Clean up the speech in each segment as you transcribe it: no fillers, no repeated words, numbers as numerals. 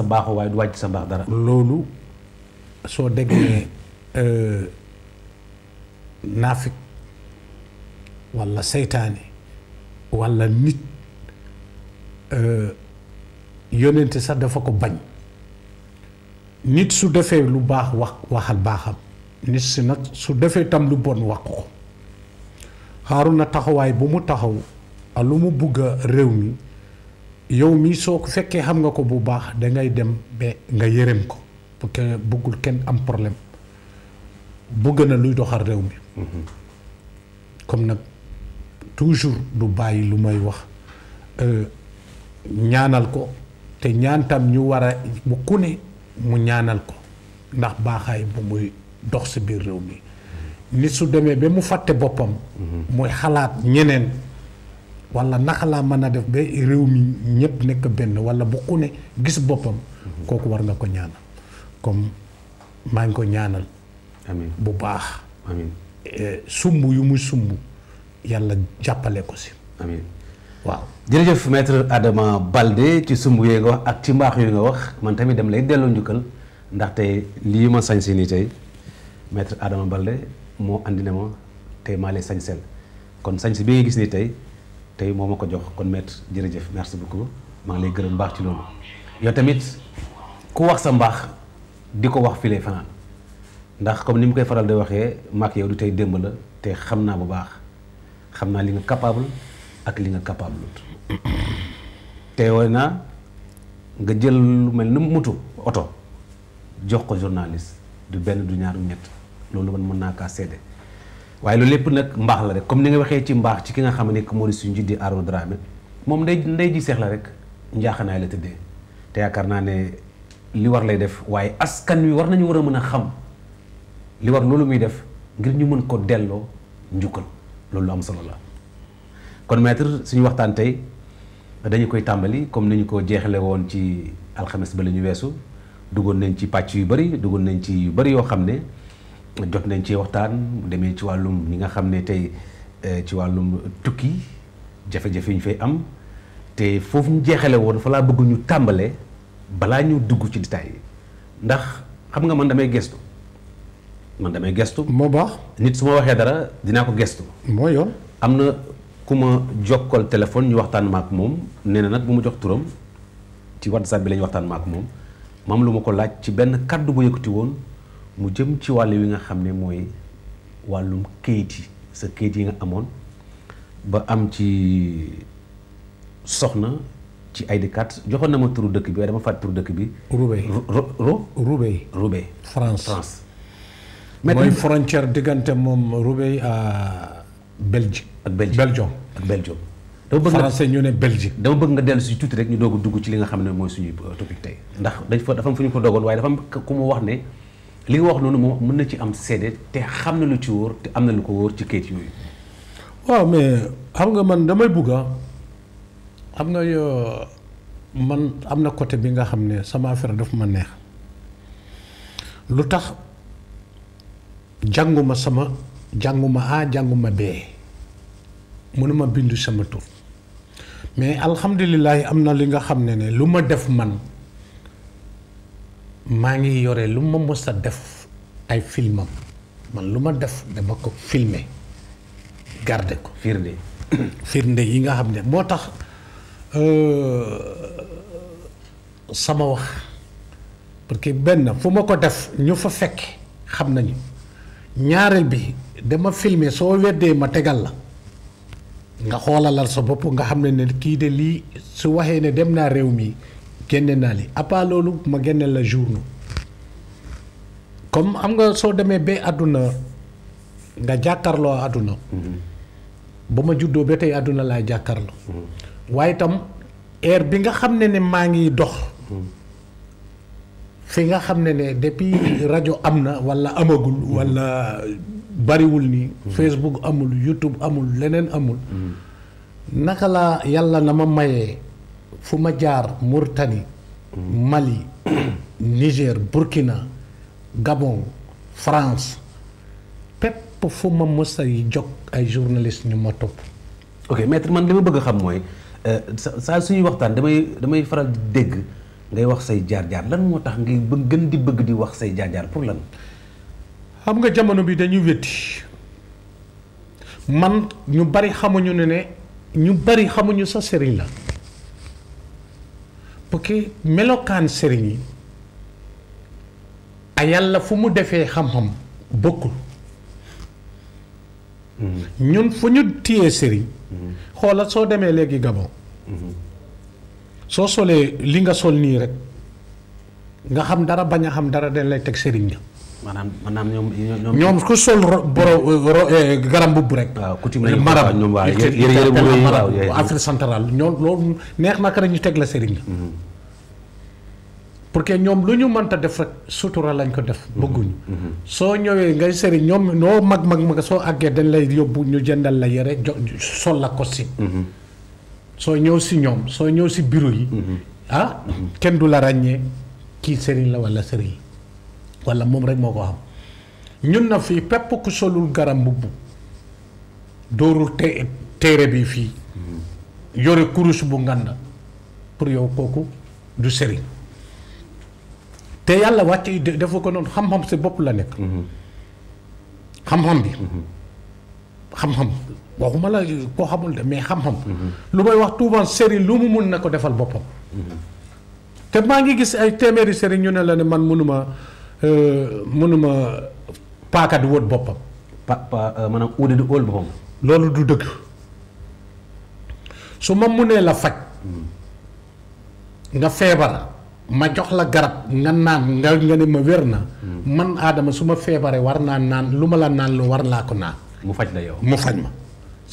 sa mbaaxu waaye du wàcc sa mbaax dara. loolu soo déggee naafik walla seytaane walla nit yónnente sax dafa ko bañ nit su defee lu baax waxal baaxam nit si nag su defee tam lu bon wax ko Haaruna taxawaay bu mu taxaw a lu mu bugg a réew mi yow mi soo ko fekkee xam nga ko bu baax dangay dem ba nga yërëm ko parce que buggul kenn am problème bugg na luy doxal réew mi comme nag toujours du bàyyi lu may wax ñaanal ko te ñaan tam ñu war a bu ku ne mu ñaanal ko ndax baaxaay bu muy dox si biir réew mi nit su demee ba mu fàtte boppam muy xalaat ñeneen walla naka laa mën a def ba réew mi ñëpp nekk benn walla bu ku ne gis boppam kooku war nga ko ñaanal comme maa ngi ko ñaanal amiin bu baax amiin sumb yu muy sumb yàlla jàppale ko si amiin waaw jërëjëf maître Adama Baldé ci sumb yooyu nga wax ak ci mbaax yooyu nga wax man tamit dem lay delloo njukkal ndaxte lii ma sañ si nii tey maître Adama Baldé moo andi ne ma tey maa lay sañsel kon sañ si bi nga gis nii tey moo ma ko jox kon maître jërëjëf merci beaucoup maa ngi lay gërëm mbaax ci loolu yow tamit ku wax sa mbaax di ko wax fii lay fanaan ndax comme ni mu koy faral di waxee maak yow du tey démb la te xam naa bu baax xam naa li nga capable ak li nga capable teewoo naa nga jël lu mel ni mutu oto jox ko journaliste du benn du ñaar du ñett loolu man mën naa kaa seede waaye loolu lépp nag mbaax la rek comme ni nga waxee ci mbaax ci ki nga xam ne moo di suñu njiit di Arona Dramé moom ndey ji seex la rek njaaxanaay la tëddee te yaakaar naa ne li war lay def waaye askan wi war nañu war a mën a xam li war loolu muy def ngir ñu mën ko delloo njukkal loolu lu am solo la kon maître suñu waxtaan tey dañu koy tàmbali comme ni ñu ko jeexale woon ci alxames ba la ñu weesu duggoon nañ ci pàcc yu bëri duggoon nañ ci yu bëri yoo xam ne jot nañ ci waxtaan mu demee ci wàllum ñi nga xam ne tey ci wàllum tukki jafe-jafe yi ñu fay am te foofu ñu jeexale woon fa laa bëgg ñu tàmbalee balaa ñu dugg ci détails yi ndax xam nga man damay gestu moo baax nit su ma waxee dara dinaa ko gestu moo yoon am na ku ma jokkal téléphone ñu waxtaan ma ak moom nee na nag bu ma jox turam ci WhatsApp bi la ñu waxtaan ma ak moom maam lu ma ko laaj ci benn kàddu bu yëkkati woon mu jëm ci wàll wi nga xam ne mooy wàllum kayit yi sa kayit yi nga amoon ba am ci soxna ci ID card joxoon na ma turu dëkk bi waaye dama fàtte turu dëkk bi. Roubaix France. mooy frontière diggante moom Roubaix à Belgique. Belgium. dama bëgg français ñu ne Belgique. dama bëgg nga dellu si tuuti rek ñu doog a dugg ci li nga xam ne mooy suñuy topic tey ndax dafa am fu ñu ko dogoon waaye dafa am ku mu wax ne li nga wax noonu moom mën na ci am seede te xam na lu ci wóor te am na lu ko wóor ci kayit yooyu. waaw mais xam nga man damay bugga xam nga man am na côté bi nga xam ne sama affaire daf ma neex lu tax jànguma A jànguma B mënuma bindu sama tur mais alhamdulilah am na li nga xam ne lu ma def man maa ngi yore lu ma mës a def ay filmam man lu ma def dama ko filmer garder ko firnde yi nga xam ne moo tax sama wax parce que benn fu ma ko def ñu fa fekk xam nañu ñaareel bi dama filmer soo weddee ma tegal la nga xoolalal sa bopp nga xam ne kii de lii su waxee ne dem naa réew mi génne naa li à part loolu ma génne la journaux comme xam nga soo demee ba àdduna nga jàkkaarloo àdduna ba ma juddoo ba tey àdduna laay jàkkaarloo waaye itam heure bi nga xam ne maa ngi dox fi nga xam ne depuis rajo am na walla amagul walla bariwul ni Facebook amul YouTube amul leneen amul naka la yàlla na ma mayee fu ma jaar Mauritanie Mali Niger Burkina Gabon France pépp fu ma mës a jóg ay journaliste ñu ma topp. ok maître man li ma bëgg a xam mooy saa suñuy waxtaan damay faral di dégg ngay wax say jaar-jaar lan moo tax ngay gën di bëgg di wax say jaar-jaar pour lan. xam nga jamono bi dañuy wetti man ñu bari xamuñu ne ñu bari xamuñu sa sëriñ la parce que melokaan sëriñ yi a yàlla fu mu defee xam-xam bokkul ñun fu ñu téyee sëriñ xoolal soo demee léegi Gabon soo solee li nga sol nii rek nga xam dara bañ a xam dara dañ lay teg sëriñ la maanaam ñoom ku sol garam mbubb rek. waaw coutume lañu marab ñoom waaw yëre bu rëy waaw Afrique centrale ñoom loolu neex na ka ñu teg la sëriñ la. parce que ñoom lu ñu mënta def rek sutura lañ ko def. bëgguñu. soo ñëwee ngay sëriñ ñoom noo mag soo àggee dañ lay yóbbu ñu jëndal la yére sol la costume. soo ñëw si ñoom soo ñëw si bureau yi. kenn du la ràññee kii sëriñ la walla sëriñ walla moom rek moo ko xam ñun na fii pepp ku solul garam mbubb dóorul téere bi fii yore kurus bu nganda pour yow kooku du sëriñ te yàlla wàcc dafa ko noonu xam-xam si bopp la nekk xam-xam bi xam-xam waxuma la koo xamul de mais xam-xam lu may wax tuubaan sëriñ lu mu mun na ko defal boppam te maa ngi gis ay téeméeri sëriñ ñu ne la ne man mënuma paaka di wóot boppam maanaam uude di óol boppam loolu du dëgg su ma munee la faj nga feebar ma jox la garab nga naan nga ne ma wér na man Adama su ma feebaree war naa naan lu ma la naan lu war laa ko naan mu faj la yow mu faj ma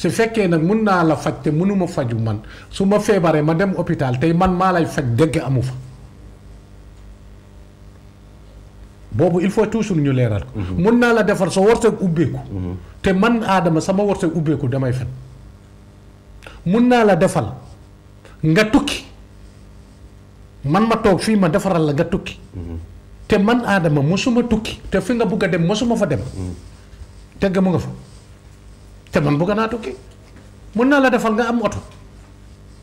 su fekkee nag mun naa la faj te mënuma faju man su ma feebaree ma dem hôpital tey man maa lay faj dégg amu fa boobu il faut toujours ñu leeral ko mun naa la defar sa wërsëg ubbeeku te man Adama sama wërsëg ubbeeku damay fen mun naa la defal nga tukki man ma toog fii ma defaral la nga tukki te man Adama mosuma tukki te fi nga bugg a dem mosuma fa dem tegg mu nga fa te man bugg naa tukki mun naa la defal nga am oto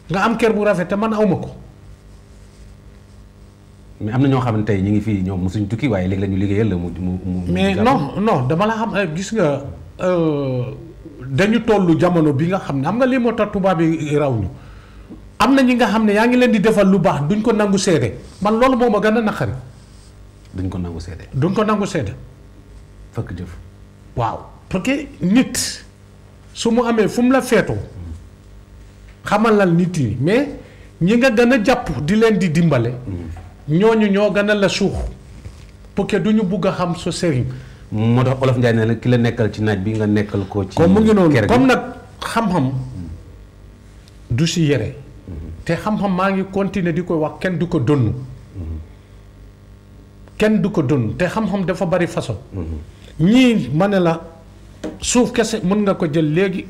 nga am kër bu rafet te man awma ko mais am na ñoo xam ne tey ñu ngi fii ñoom mosuñ tukki waaye léegi la ñu liggéeyal la mu mais non dama la xam gis nga dañu tollu jamono bi nga xam ne xam nga lii moo tax tubaab yi raw ñu am na ñi nga xam ne yaa ngi leen di defal lu baax duñ ko nangu seede man loolu moo ma gën a naqari duñ ko nangu seede duñ ko nangu seede fëkk jëf waaw parce que nit su mu amee fu mu la feetoo xamalal nit yi mais ñi nga gën a jàpp di leen di dimbale ñooñu ñoo gën a la suux parce que du ñu bugg a xam sa sëriñ moo tax Olof Njaay ne la ki la nekkal ci naaj bi nga nekkal ko ci comme mu ngi noonu comme nag xam-xam du si yére te xam-xam maa ngi continuer di ko wax kenn du ko donn kenn du ko donn te xam-xam dafa bari façon ñii ma ne la suuf kese mën nga ko jël léegi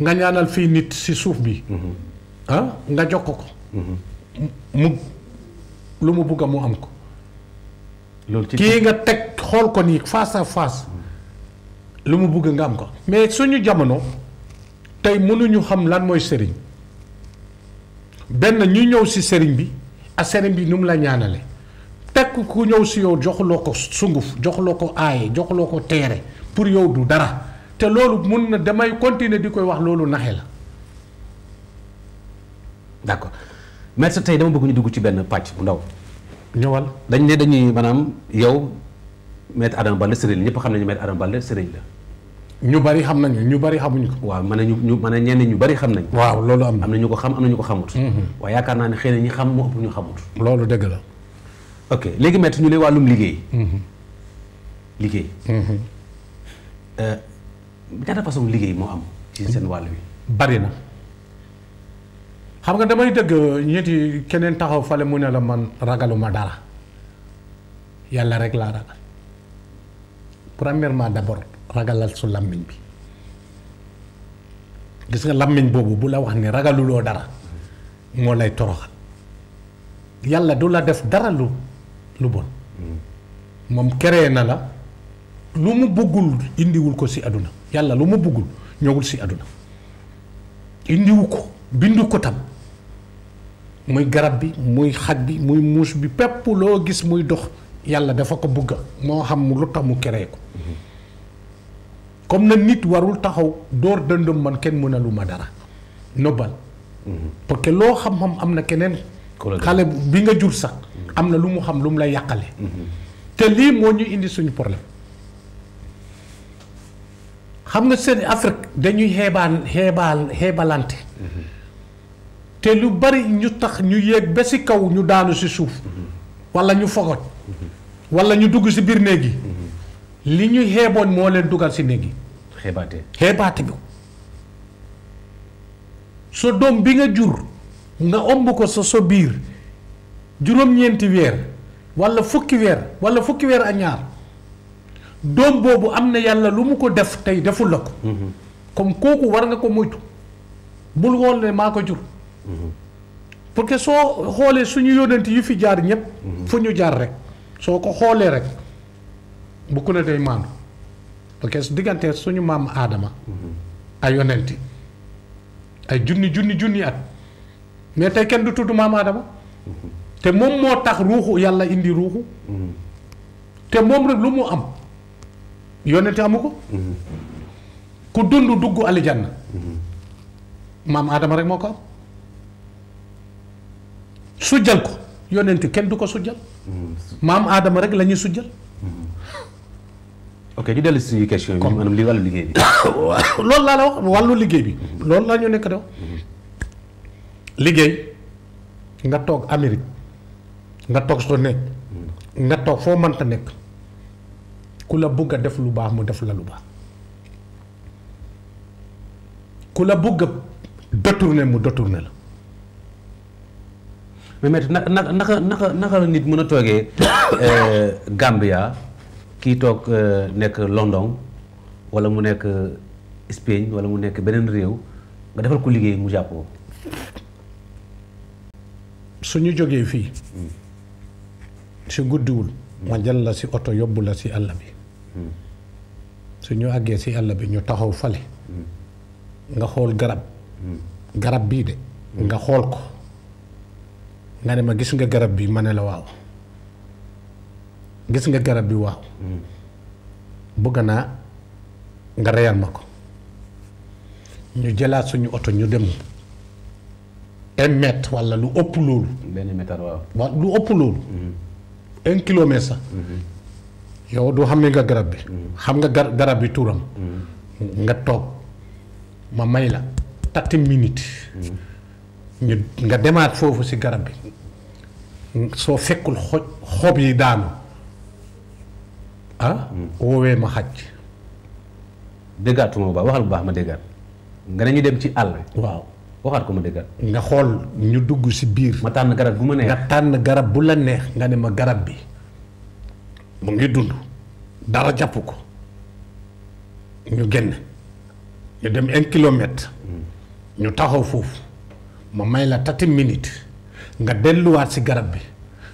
nga ñaanal fii nit si suuf bi nga jox ko mu lu mu bugg a mu am ko loolu ci kii nga teg xool ko nii face à face lu mu bugg nga am ko mais suñu jamono tey mënuñu xam lan mooy sëriñ benn ñu ñëw si sëriñ bi ak sëriñ bi nu mu la ñaanale tekk ku ñëw si yow joxuloo ko sunguf joxuloo ko aaye joxuloo ko teere pour yow du dara te loolu mun na damay continuer di koy wax loolu naxe la d'accord maître tey dama bëgg ñu dugg ci benn pàcc bu ndaw ñëwal dañ ne dañuy maanaam yow maître Adama Baldé sëriñ la ñëpp xam nañu maître Adama Baldé sëriñ la ñu bari xam nañu ñu bari xamuñu ko waaw man ñu man ñenn ñu bari xam nañ waaw loolu am na ñu ko xam am na ñu ko xamut waaye yaakaar naa ne xëy na ñi xam moo ëpp ñu xamut loolu dëgg la ok léegi maître ñu lay wàllum liggéey liggéey ñaata façon liggéey moo am ci seen wàll wi bari na xam nga damay dëgg ñetti keneen taxaw fale mu ne la man ragaluma dara yàlla rek laa ragal premièrement d'abord ragalal su làmmiñ bi gis nga làmmiñ boobu bu la wax ne ragaluloo dara moo lay toroxal yàlla du la def dara lu bon moom créé na la lu mu bëggul indiwul ko ci àdduna yàlla lu mu bëggul ñëwul ci àdduna indiwu ko bindu ko tam muy garab bi muy xaj bi muy muus bi pepp loo gis muy dox yàlla dafa ko bugga moo xam lu tax mu créé ko comme na nit warul taxaw door dëndëm man kenn mënalu ma dara nobbal parce que loo xam-xam am na keneen xale bi nga jur sax am na lu mu xam lu mu lay yàqale te lii moo ñu indi suñu problème xam nga seen Afrique dañuy xeebalante te lu bari ñu tax ñu yéeg ba si kaw ñu daanu si suuf walla ñu fogoj walla ñu dugg si biir néeg yi li ñuy xeeboon moo leen dugal si néeg yi xeebaate bi sa doom bi nga jur nga ëmb ko sa biir juróom-ñeenti weer walla fukki weer ak ñaar doom boobu am na yàlla lu mu ko def tey deful la ko comme kooku war nga ko moytu bul woon ne maa ko jur parce que soo xoolee suñu yónnent yu fi jaar ñëpp fu ñu jaar rek soo ko xoolee rek bu ku ne day maandu parce que diggante suñu maam aadama ay yónnenti ay junni at mais tey kenn du tudd maam aadama te moom moo tax ruuxu yàlla indi ruuxu te moom rek lu mu am yónnenti amu ko ku dund dugg aljanna maam aadama rek moo ko am sujjal ko yónnenti kenn du ko sujjal maam aadama rek la ñuy sujjal ok ñu dellu suñu question bi maanaam li wàllu liggéey bi loolu laa la wax wàllu liggéey bi loolu la ñu nekk de liggéey nga toog Amérique nga toog soo nekk nga toog foo mënta nekk ku la bugg a def lu baax mu def la lu baax ku la bugg a détourner mu détourner la mais maître naka la nit mën a toogee Gambia kii toog nekk London wala mu nekk Espagne wala mu nekk beneen réew nga defal ko liggéey mu jàppoo suñu jógee fii si guddiwul ma jël la si oto yóbbu la si àll bi suñu àggee si àll bi ñu taxaw fale nga xool garab bii de nga xool ko nga ne ma gis nga garab bi ma ne la waaw gis nga garab bi waaw bëgg naa nga reyal ma ko ñu jëlaat suñu oto ñu dem 1 mètre walla lu ëpp loolu. benn mètre waaw lu ëpp loolu. 1 kilomètre sax. yow du xam ne nga garab bi. xam nga garab bi turam. nga toog ma may la 30 minutes. ñu nga demaat foofu ci garab bi soo fekkul xob yi daanu woowee ma xaj. déggaatuma bu baax waxal bu baax ma déggaat nga ne ñu dem ci àll. waaw waxaat ko ma déggaat. nga xool ñu dugg ci biir. ma tànn garab bu ma neex. nga tànn garab bu la neex nga ne ma garab bi mu ngi dund dara jàpp ko ñu génn ñu dem 1 kilomètre ñu taxaw foofu ma may la 30 minutes nga delluwaat ci garab bi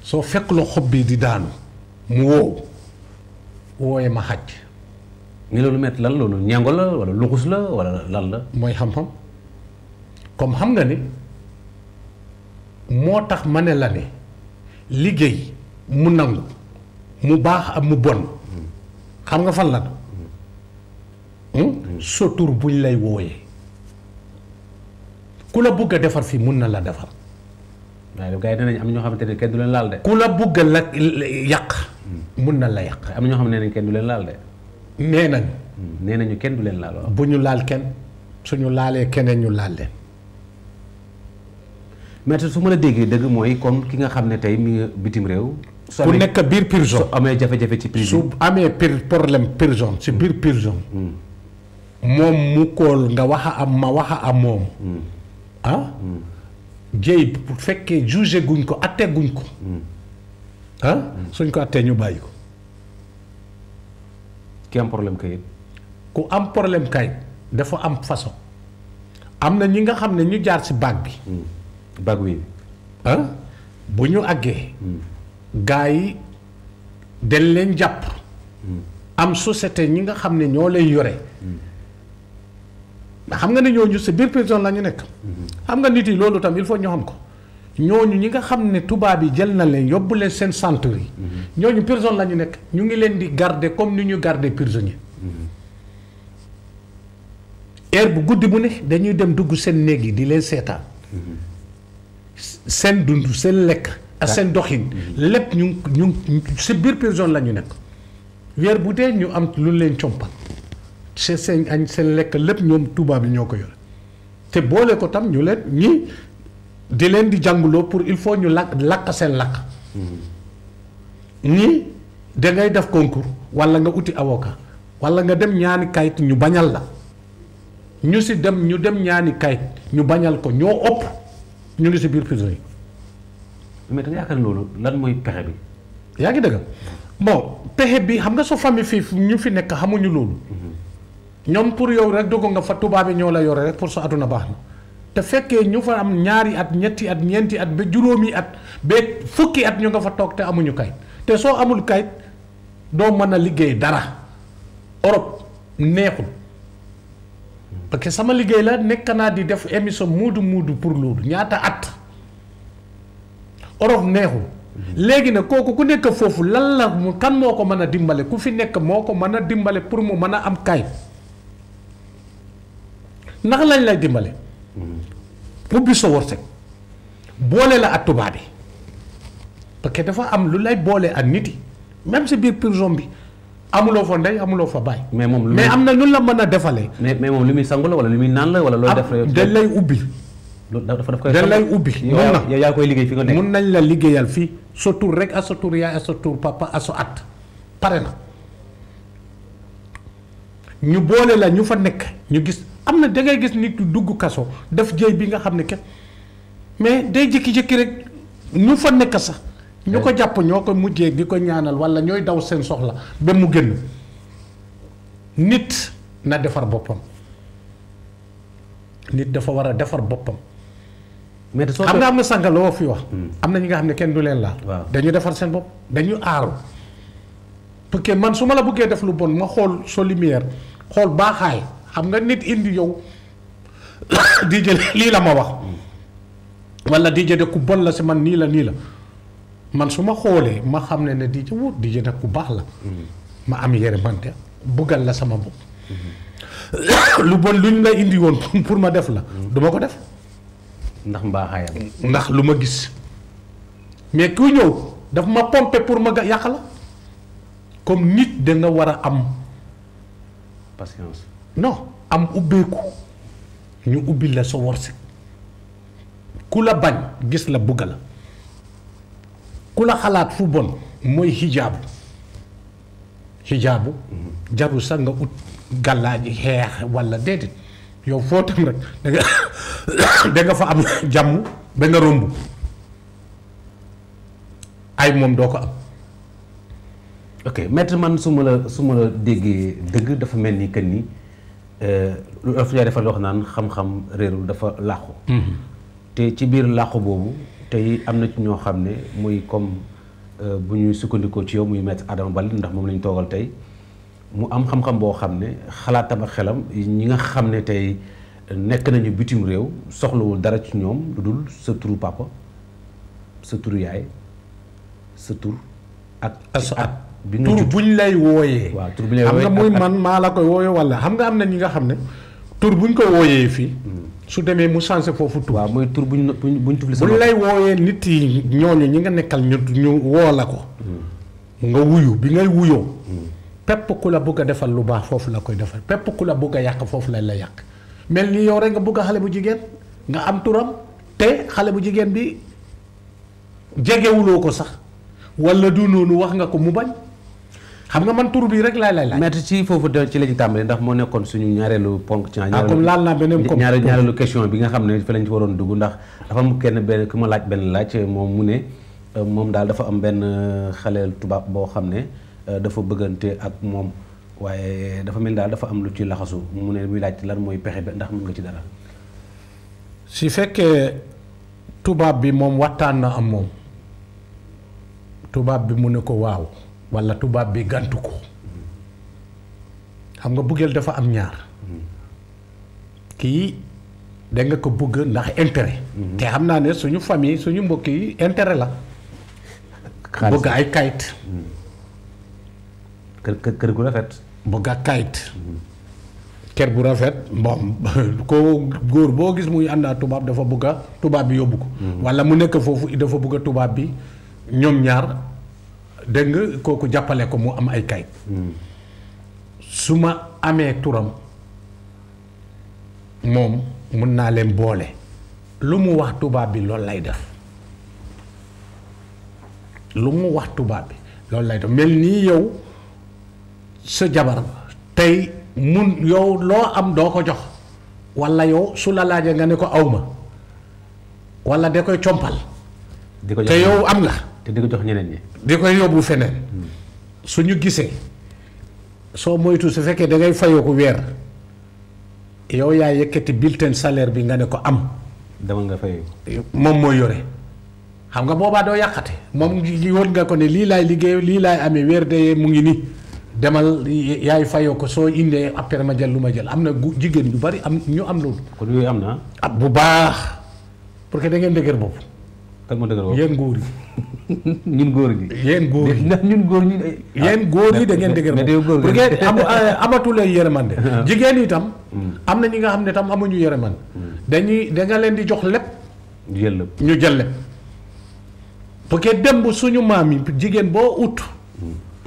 soo fekk la xob bi di daanu mu wooye ma xaj. ni loolu met lan loolu ñengo la wala luxus la wala lan la. mooy xam-xam comme xam nga ni moo tax ma ne la ne liggéey mu nangu mu baax ak mu bon xam nga fan la sa tur buñ lay wooyee ku la bugg a defar fii mun na la defar. waaye gars yi dinañ am ñoo xamante ne kenn du leen laal de. ku la bugg a la yàq mun na la yàq. am na ñoo xam ne nañ kenn du leen laal de. nee nañ. nee nañu kenn du leen laal waaw. bu ñu laal kenn suñu laalee keneen ñu laal leen. mais su ma la déggee dëgg mooy comme ki nga xam ne tey mi ngi bitim réew. ku nekk biir prison su amee jafe-jafe ci prison. su amee problème prison si biir prison. moom mu kool nga wax a am ma wax a am moom. jéy bu fekkee jugé guñ ko atte guñ ko. suñ ko attee ñu bàyyi ko. ki am problème kayit. ku am problème kayit dafa am façon. am na ñi nga xam ne ñu jaar si bac bi. bac wi. bu ñu àggee. gars yi dañ leen jàpp. am société ñi nga xam ne ñoo lay yore. xam nga ne ñooñu si biir prison la ñu nekk. xam nga nit yi loolu tam il faut ñu xam ko ñooñu ñi nga xam ne tubaab yi jël na leen yóbbu leen seen centre yi. ñooñu prison la ñu nekk ñu ngi leen di garder comme ni ñu garder prisonnier. heure bu guddi bu ne dañuy dem dugg seen néeg yi di leen seetaan. seen dund seen lekk. ak seen doxin. lépp ñu si biir prison la ñu nekk. weer bu dee ñu am lu leen compal. seen añ seen lekk lépp ñoom tubaab yi ñoo ko yore. te boole ko tam ñu leen ñi di leen di jànguloo pour il faut ñu lakk seen lakk. ñii da ngay def concours walla nga uti avocat walla nga dem ñaani kayit ñu bañal la ñu dem ñaani kayit ñu bañal ko ñoo ëpp ñu ngi si biir prison yi. mais da nga yaakaar loolu lan mooy pexe bi. yaa ngi dëgg bon pexe bi xam nga sa famille fii ñu fi nekk xamuñu loolu. ñoom pour yow rek dugg nga fa tubaab yi ñoo la yore rek pour sa àdduna baax na te fekkee ñu fa am ñaari at ñetti at ñeenti at ba juróomi at ba fukki at ñu nga fa toog te amuñu kayit te soo amul kayit doo mën a liggéey dara Europe neexul parce que sama liggéey la nekk naa di def émission muudu pour loolu ñaata at Europe neexul. léegi nag kooku ku nekk foofu lan la kan moo ko mën a dimbale ku fi nekk moo ko mën a dimbale pour mu mën a am kayit. ndax lañ lay dimbale ubbi sa wërsëg boole la ak tubaab bi parce que dafa am lu lay boole ak nit yi même si biir prison bi amuloo fa ndey amuloo fa baay. mais am na lu la mën a defalee. mais moom lu muy sangu la wala lu muy naan la wala looy def la. dañ lay ubbi. daf koy dañ lay ubbi. yow yaa koy liggéey fi nga nekk. mun nañ la liggéeyal fii sa tur rek ak sa tur yaay ak sa tur papa ak sa at pare na ñu boole la ñu fa nekk ñu gis. am na da ngay gis nit dugg kaso def jëy bi nga xam ne kenn mais day jékki-jékki rek ñu fa nekk sax ñu ko jàpp ñoo ko mujjee di ko ñaanal walla ñooy daw seen soxla ba mu génn nit na defar boppam nit dafa war a defar boppam. mais xam nga am na sànq loo fi wax. am na ñi nga xam ne kenn du leen laal. waaw dañu defar seen bopp dañu aaru parce que man su ma la bëggee def lu bon ma xool sa lumière xool baaxaay. xam nga nit indi yow di jël lii la ma wax walla di jël ku bon la si man nii la man su ma xoolee ma xam ne di jël ku baax la ma am yére mante buggal la sama bopp lu bon luñ la indi woon pour ma def la du ma ko def ndax mbaaxaayam ndax lu ma gis mais ku ñëw daf ma pomper pour ma yàq la comme nit da nga war a am patience. non am ubbeeku ñu ubbi la sa wërsëg ku la bañ gis la bugg la ku la xalaat fu bon mooy xijaabu jaru sax nga ut gàllaaji xeex walla déedéet yow foo tam rek da nga fa am jàmm ba nga romb ay moom doo ko am. ok maître man su ma la déggee dëgg dafa mel ni que ni. lu ëpp jaay defal wax naan xam-xam réerul dafa làqu te ci biir làqu boobu tey am na ci ñoo xam ne muy comme bu ñuy sukkandikoo ci yow muy maître Adama Balde ndax moom la ñu toogal tey mu am xam-xam boo xam ne xalaatam ak xelam ñi nga xam ne tey nekk nañu bitim réew soxlawul dara ci ñoom lu dul sa turu papa sa turu yaay sa tur ak sa at bi nga tur buñ lay wooyee. waaw tur bu ñu lay wooyee xam nga muy man maa la koy wooyee walla xam nga am na ñi nga xam ne tur buñ koy wooyee fii. su demee mu changé foofu tur. waaw mooy tur buñ tufli sa buñ lay wooyee nit yi ñooñu ñi nga nekkal ñu woo la ko. nga wuyu bi ngay wuyoo. pepp ku la bëgg a defal lu baax foofu la koy defal pepp ku la bëgg a yàq foofu la yàq mel ni yow rek nga bëgg a xale bu jigéen nga am turam te xale bu jigéen bi jegewuloo ko sax walla du noonu wax nga ko mu bañ. xam nga man tur bii rek laay laaj. maître ci foofu ci la ñu tàmbalee ndax moo nekkoon suñu ñaareelu ponk. ci comme laal naa beneen comme ñaareelu question bi nga xam ne fa lañ ci waroon dugg ndax dafa am benn ku ma laaj benn laaj moom mu ne moom daal dafa am benn xaleel tubaab boo xam ne dafa bëggante ak moom waaye dafa mel daal dafa am lu ci laxasu mu ne muy laaj lan mooy pexe bi ndax mën nga ci dara. si fekkee tubaab bi moom waxtaan na am moom tubaab bi mu ne ko waaw. walla tubaab bi gàntu ko xam nga buggeel dafa am ñaar kii da nga ko bëgg ndax intérêt. te xam naa ne suñu famille suñu mbokk yi intérêt la. bëgg ay kayit. kër gu rafet. bëgg a kayit. kër bu rafet bon ko góor boo gis muy àndaa tubaab dafa bëgg a tubaab bi yóbbu ko. wala mu nekk foofu dafa bëgg a tubaab bi ñoom ñaar dégg nga kooku jàppale ko mu am ay kayit. su ma amee turam moom mun naa leen boole lu mu wax tubaab bi loolu lay def lu mu wax tubaab bi loolu lay def mel nii yow sa jabar tey mun yow loo am doo ko jox walla yow su la laajee nga ne ko awma walla da koy compal te yow am nga te di ko jox ñeneen ñi di koy yóbbu feneen su ñu gisee soo moytu su fekkee da ngay fayoo ko weer yow yaa yëkkati bulletin salaire bi nga ne ko am demal nga fay moom mooy yore xam nga boobaa doo yàqate moom woon nga ko ne lii laay liggéey lii laay amee weer de mu ngi nii demal yaay fayoo ko soo indee après ma jël lu ma jël am na jigéen yu bari am ñu am loolu. kon yooyu am na. bu baax parce que da ngeen dëgër bopp. kan moo dëgër bopp yéen góor yi. ñun góor gi. yéen góor yi ndax ñun góor ñi. yéen góor yi da ngeen dëgër bopp parce que amatulee yërmande. jigéen yi tam. am na ñi nga xam ne tam amuñu yërmande. da nga leen di jox lépp. ñu jël lépp. parce que démb suñu maam yi jigéen boo ut.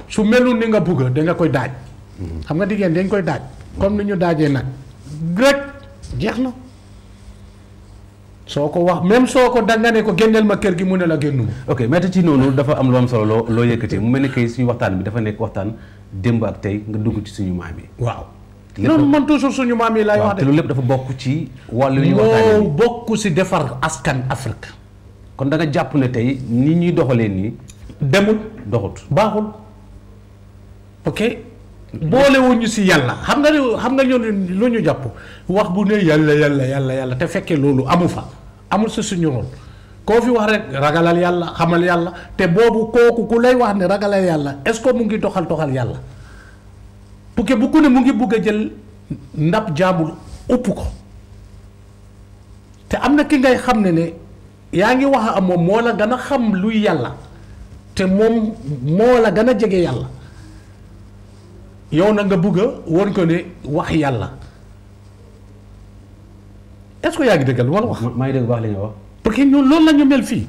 su melul ni nga bëgg da nga koy daaj. xam nga jigéen dañ koy daaj. comme ni ñu daajee nag. rek jeex na. soo ko wax même soo ko danga ne ko génneel ma kër gi mu ne la génnu ma. ok maître ci noonu dafa am lu am solo loo yëkkatee mu mel ni kay suñu waxtaan bi dafa nekk waxtaan démb ak tey nga dugg ci suñu maam yi. waaw. non man toujours suñu maam yi laay wax de. te loolu lépp dafa bokk ci wàllu yu waxtaan moo bokk si defar askan Afrique. kon da nga jàpp ne tey ni ñuy doxalee nii. demul doxut baaxul. ok boolewuñu si yàlla xam nga ñoo lu ñu jàpp wax bu ne yàlla te fekkee loolu amu fa amul sa suñu rôle koo fi wax rek ragalal yàlla xamal yàlla te boobu kooku ku lay wax ne ragalal yàlla est-ce que mu ngi doxal yàlla parce que bu ku ne mu ngi bugg a jël ndab jaambul upp ko te am na ki ngay xam ne yaa ngi wax am moom moo la gën a xam luy yàlla te moom moo la gën a jege yàlla yow na nga bëgg a woon ko ne wax yàlla est-ce que yaa ngi dëggal wala wax. maa ngi dégg baax li nga wax. parce que ñun loolu la ñu mel fii.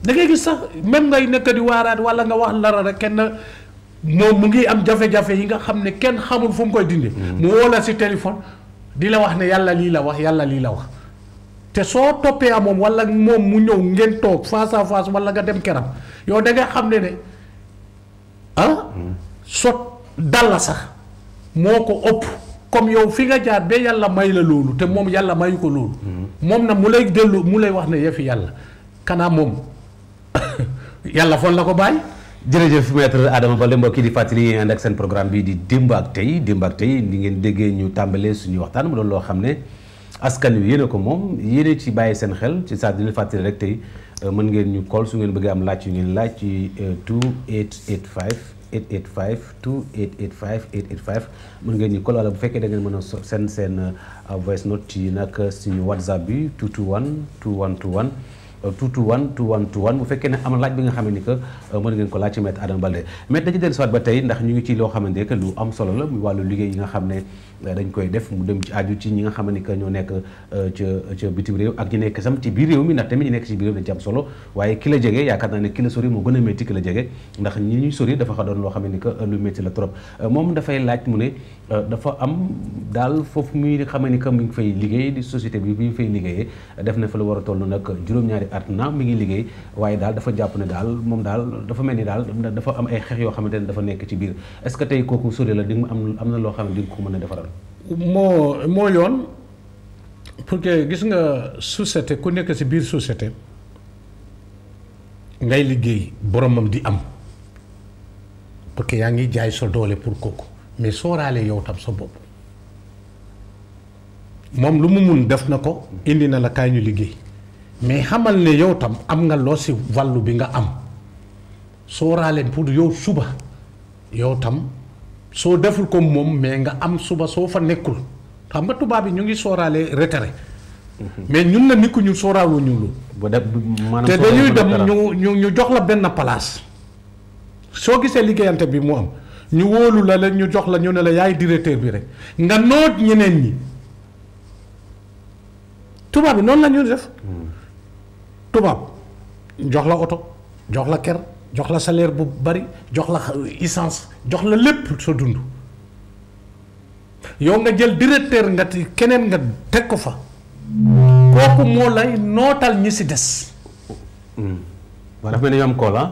da ngay gis sax même ngay nekk di waaraat wala nga wax lara rek kenn moom mu ngi am jafe-jafe yi nga xam ne kenn xamul fu mu koy dindi. mu woo la si téléphone di la wax ne yàlla lii la wax yàlla lii la wax te soo toppee a moom wala moom mu ñëw ngeen toog face à face wala nga dem keram yow da nga xam ne sot dal la sax moo ko ëpp comme yow fi nga jaar ba yàlla may la loolu te moom yàlla mayu ko loolu. moom na mu lay dellu mu lay wax ne yëfi yàlla kanaa moom yàlla fon la ko bàyyi. jërëjëf maître Adama Balde mbokk yi di fàttali ànd ak seen programme bi di démb ak tey ni ngeen déggee ñu tàmbalee suñu waxtaan mu doon loo xam ne askan wi yéene ko moom yéene ci bàyyi seen xel ci saa dina fàttali rek tey mën ngeen ñu call su ngeen bëggee am laaj yu ngeen laaj ci 2885 885 mën ngeen ñu call wala bu fekkee da ngeen mën a seen voice note ci nag suñu WhatsApp bi 221 221 bu fekkee ne am laaj bi nga xam ne que mën ngeen ko laaj ci maître Adama Balde mais dañu dellu siwaat ba tey ndax ñu ngi ci loo xamante que lu am solo la muy wàllu liggéey yi nga xam ne dañ koy def mu dem ci aju ci ñi nga xam ne que ñoo nekk ca bitim réew ak ñi nekk sam ci biir réew mi ndax tamit ñi nekk ci biir réew dañ ci am solo waaye ki la jege yaakaar naa ne ki la sori moo gën a métti ki la jege ndax ñi ñuy sori dafa xa doon loo xam ne que lu métti la trop moom dafay laaj mu ne dafa am daal foofu muy xam ne que mu ngi fay liggéey di société bi bi fay liggéeyee def na fa la war a toll nag juróom-ñaari at na mi ngi liggéey waaye daal dafa jàpp ne daal moom daal dafa mel ni daal dafa am ay xeex yoo xamante ne dafa nekk ci biir est-ce que tey kooku sori la di nga am na loo xam ne di nga ko mën a defaral. moo yoon pour que gis nga société ku nekk si biir société ngay liggéey boromam di am parce que yaa ngi jaay sa doole pour kooku mais sooraale yow tam sa bopp moom lu mu mun def na ko indi na la kaay ñu liggéey mais xamal ne yow tam am nga loo si wàllu bi nga am sooraale pour yow suba yow tam soo deful ko moom mais nga am suba soo fa nekkul xam nga tubaab bi ñu ngi sooraale retraite mais ñun la nit ku ñu sóoraawuñu loolu. te dañuy dem ñu jox la benn place soo gisee liggéeyante bi mu am ñu wóolu la leen ñu jox la ñu ne la yaay directeur bi rek nga noot ñeneen ñi tubaab bi noonu la ñu def tubaab jox la oto jox la kër jox la salaire bu bari jox la essence jox la lépp sa dund yow nga jël directeur nga ti keneen nga teg ko fa kooku moo lay nootal ñi si des. waaw dafa mel ni ñoom kool ah.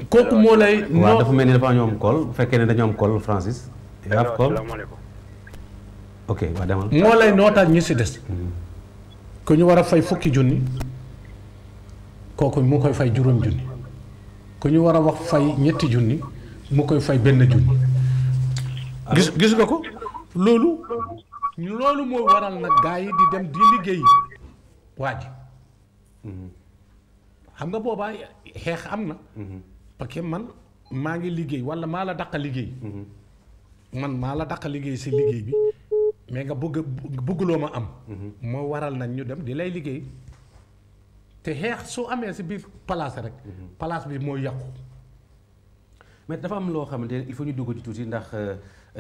kooku moo lay. waaw dafa mel ni dafa ñoom kool bu fekkee ne dañoo am kool Francis. yaa am kool ok waaw demal. moo lay nootal ñi si des. ku ñu war a fay fukki junni kooku mu koy fay juróom junni ku ñu war a wax fay ñetti junni mu koy fay benn junni. gis nga ko loolu moo waral nag gaa yi di dem di liggéey waa ji xam nga boobaa xeex am na parce que man maa ngi liggéey walla maa la dàq liggéey man maa la dàq liggéey si liggéey bi mais nga bëgguloo ma am moo waral nag ñu dem di lay liggéey te xeex su amee si biir place rek place bi mooy yàqu mais dafa am loo xamante ne il faut ñu dugg ci tuuti ndax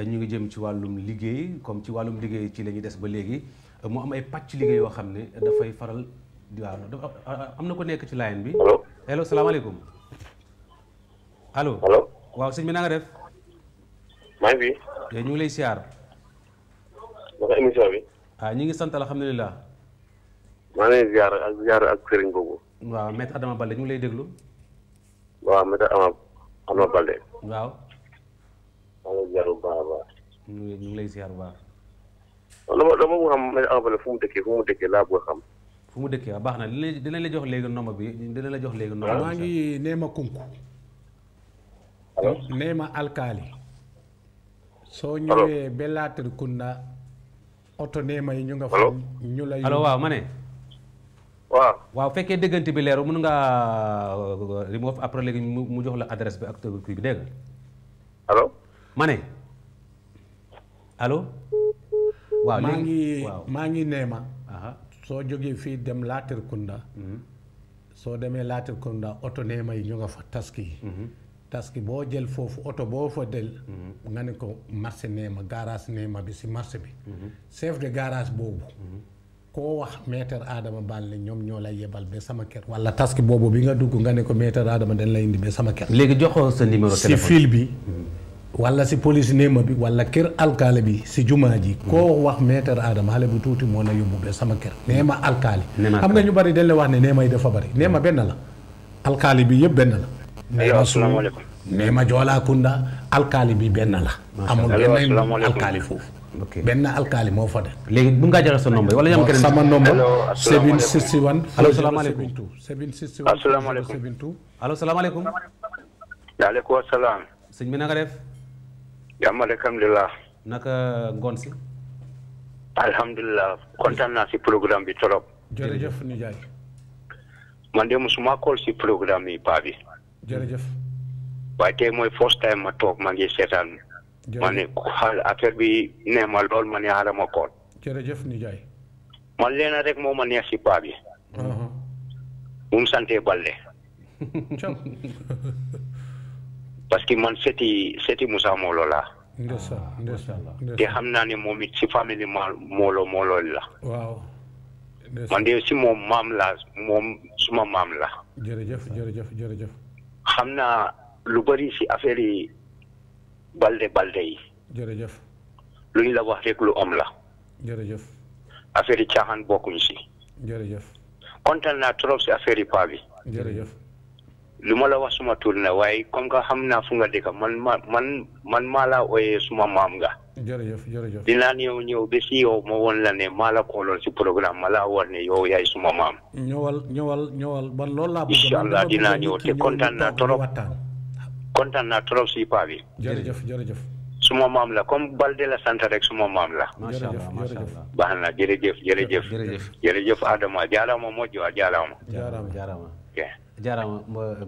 ñu ngi jëm ci wàllum liggéey comme ci wàllum liggéey ci la ñuy des ba léegi mu am ay pàcc liggéey yoo xam ne dafay faral waaw am na ko nekk ci line bi. allo allo salaamaaleykum. allo allo waaw sëñ bi na nga def. maa ngi fi. ñu ngi lay siyaar. naka émission bi. ñu ngi sant alhamdulilah. maa ngi lay ziar ak sëriñ boobu. waaw maître Adama Balde ñu ngi lay déglu. waaw maître Adama Balde. waaw. maa ngi ziar bu baax a baax. ñu ngi lay ziar bu baax. dama bëgg xam maître Adama Balde fu mu dëkkee laa bëgg xam. fu mu dëkkee waaw baax na dinañ la jox léegi nomba bi dina la jox léegi nomba. maa ngi Neema Kunku. allo Neema alkaali. soo ñëwee ba Latrikunda oto Neema yi ñu nga fa. ñu lay allo waaw ma ne. waaw fekkee déggante bi leeru mën ngaa remove après léegi mu jox la adresse bi ak kii bi dégg nga. allo. ma ne. allo. waaw maa ngi Neema. soo jógee fii dem Latrikunda soo demee Latrikunda oto Neema yi ñu nga fa taski yi taski boo jël foofu oto boo fa del nga ne ko marché Neema garage Neema bi si marché bi chef de garage boobu koo wax maître Adama Balde ñoom ñoo lay yebal ba sama kër walla taski boobu bi nga dugg nga ne ko maître Adama dañ lay indi ba sama kër léegi joxoo sa numéro téléphone si fil bi walla si police Neema bi walla kër alkaali bi si jumaa ji koo wax maître Adama xale bu tuuti moo na yóbbu ba sama kër Neema alkaali xam nga ñu bari dañ la wax ne Neema yi dafa bari Neema benn la alkaali bi yëpp benn la Neema suñu Neema Joolakunda alkaali bi benn la amul benn alkaali foofu benn alkaali moo fa de léegi bu ngaa joxe sa nombre wala ñam keneen sama nombre 761 allo salaamaaleykum 761 asalaamaaleykum allo salaamaaleykum waaleykum salaam sëñ bi na nga def jàmm rek alhamdulilah naka ngoon si alhamdulilah kontaan naa si programme bi trop jërëjëf nijaay man de musuma call si programme yi paa bi jërëjëf waaye tey mooy first time ma toog maa ngi seetaan ma ne xaal affaire bi nee ma lool ma ne xaaral ma call jërëjëf nijaay man leena rek moo ma neex si paa bi mu mu sante Balde parce que man seti Musa Molo laa te xam naa ne moom it si famille Molo la waaw man de si moom maam la moom suma maam la jërëjëf xam naa lu bari si affaire yi Balde yi jërëjëf lu ñu la wax rek lu am la jërëjëf affaire yi caaxaan bokkuñ si jërëjëf kontaan naa trop si affaire yi paa bi jërëjëf lu ma la wax suma tur na waaye comme que xam naa fu nga dëkk man maa la ooyee suma maam nga jërëjëf dinaa ñëw ba si yow ma woon la ne maa la kooloon si programme ma laa war ne yow yaay suma maam ñëwal ban loolu laa bëgg incha allah dinaa ñëw te kontaan naa trop si paa bi jërëjëf suma maam la comme Balde la sant rek suma maam la macha allah baax na jërëjëf Adama jaaraama moƴƴo a jaaraama jaaraama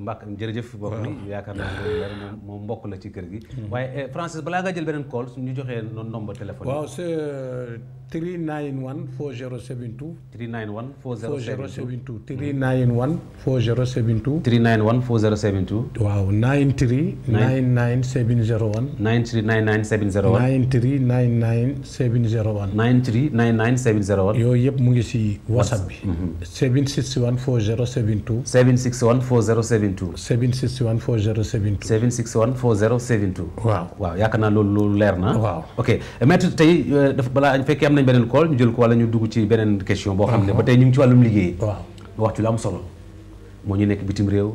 mbàkk jërëjëf mbokk mi yaakaar naa ne moom mbokk la ci kër gi waaye Francis balaa nga jël beneen call ñu joxee noonu nombre téléphone waaw c'est 391 4072 391 4072 391 4072 391 4072 waaw 93 99 701 93 99 701 93 99 701 93 99 701 yooyu yëpp mu ngi si WhatsApp bi 761 4072 761 4072 761 4072 761 4072 waaw yaakaar naa loolu leer na waaw ok maître tey dafa balaa fekkee am nañ beneen call ñu jël ko wala ñu dugg ci beneen question boo xam ne ba tey ñu ngi ci wàllum liggéey waaw wax ci lu am solo moo ñu nekk bitim réew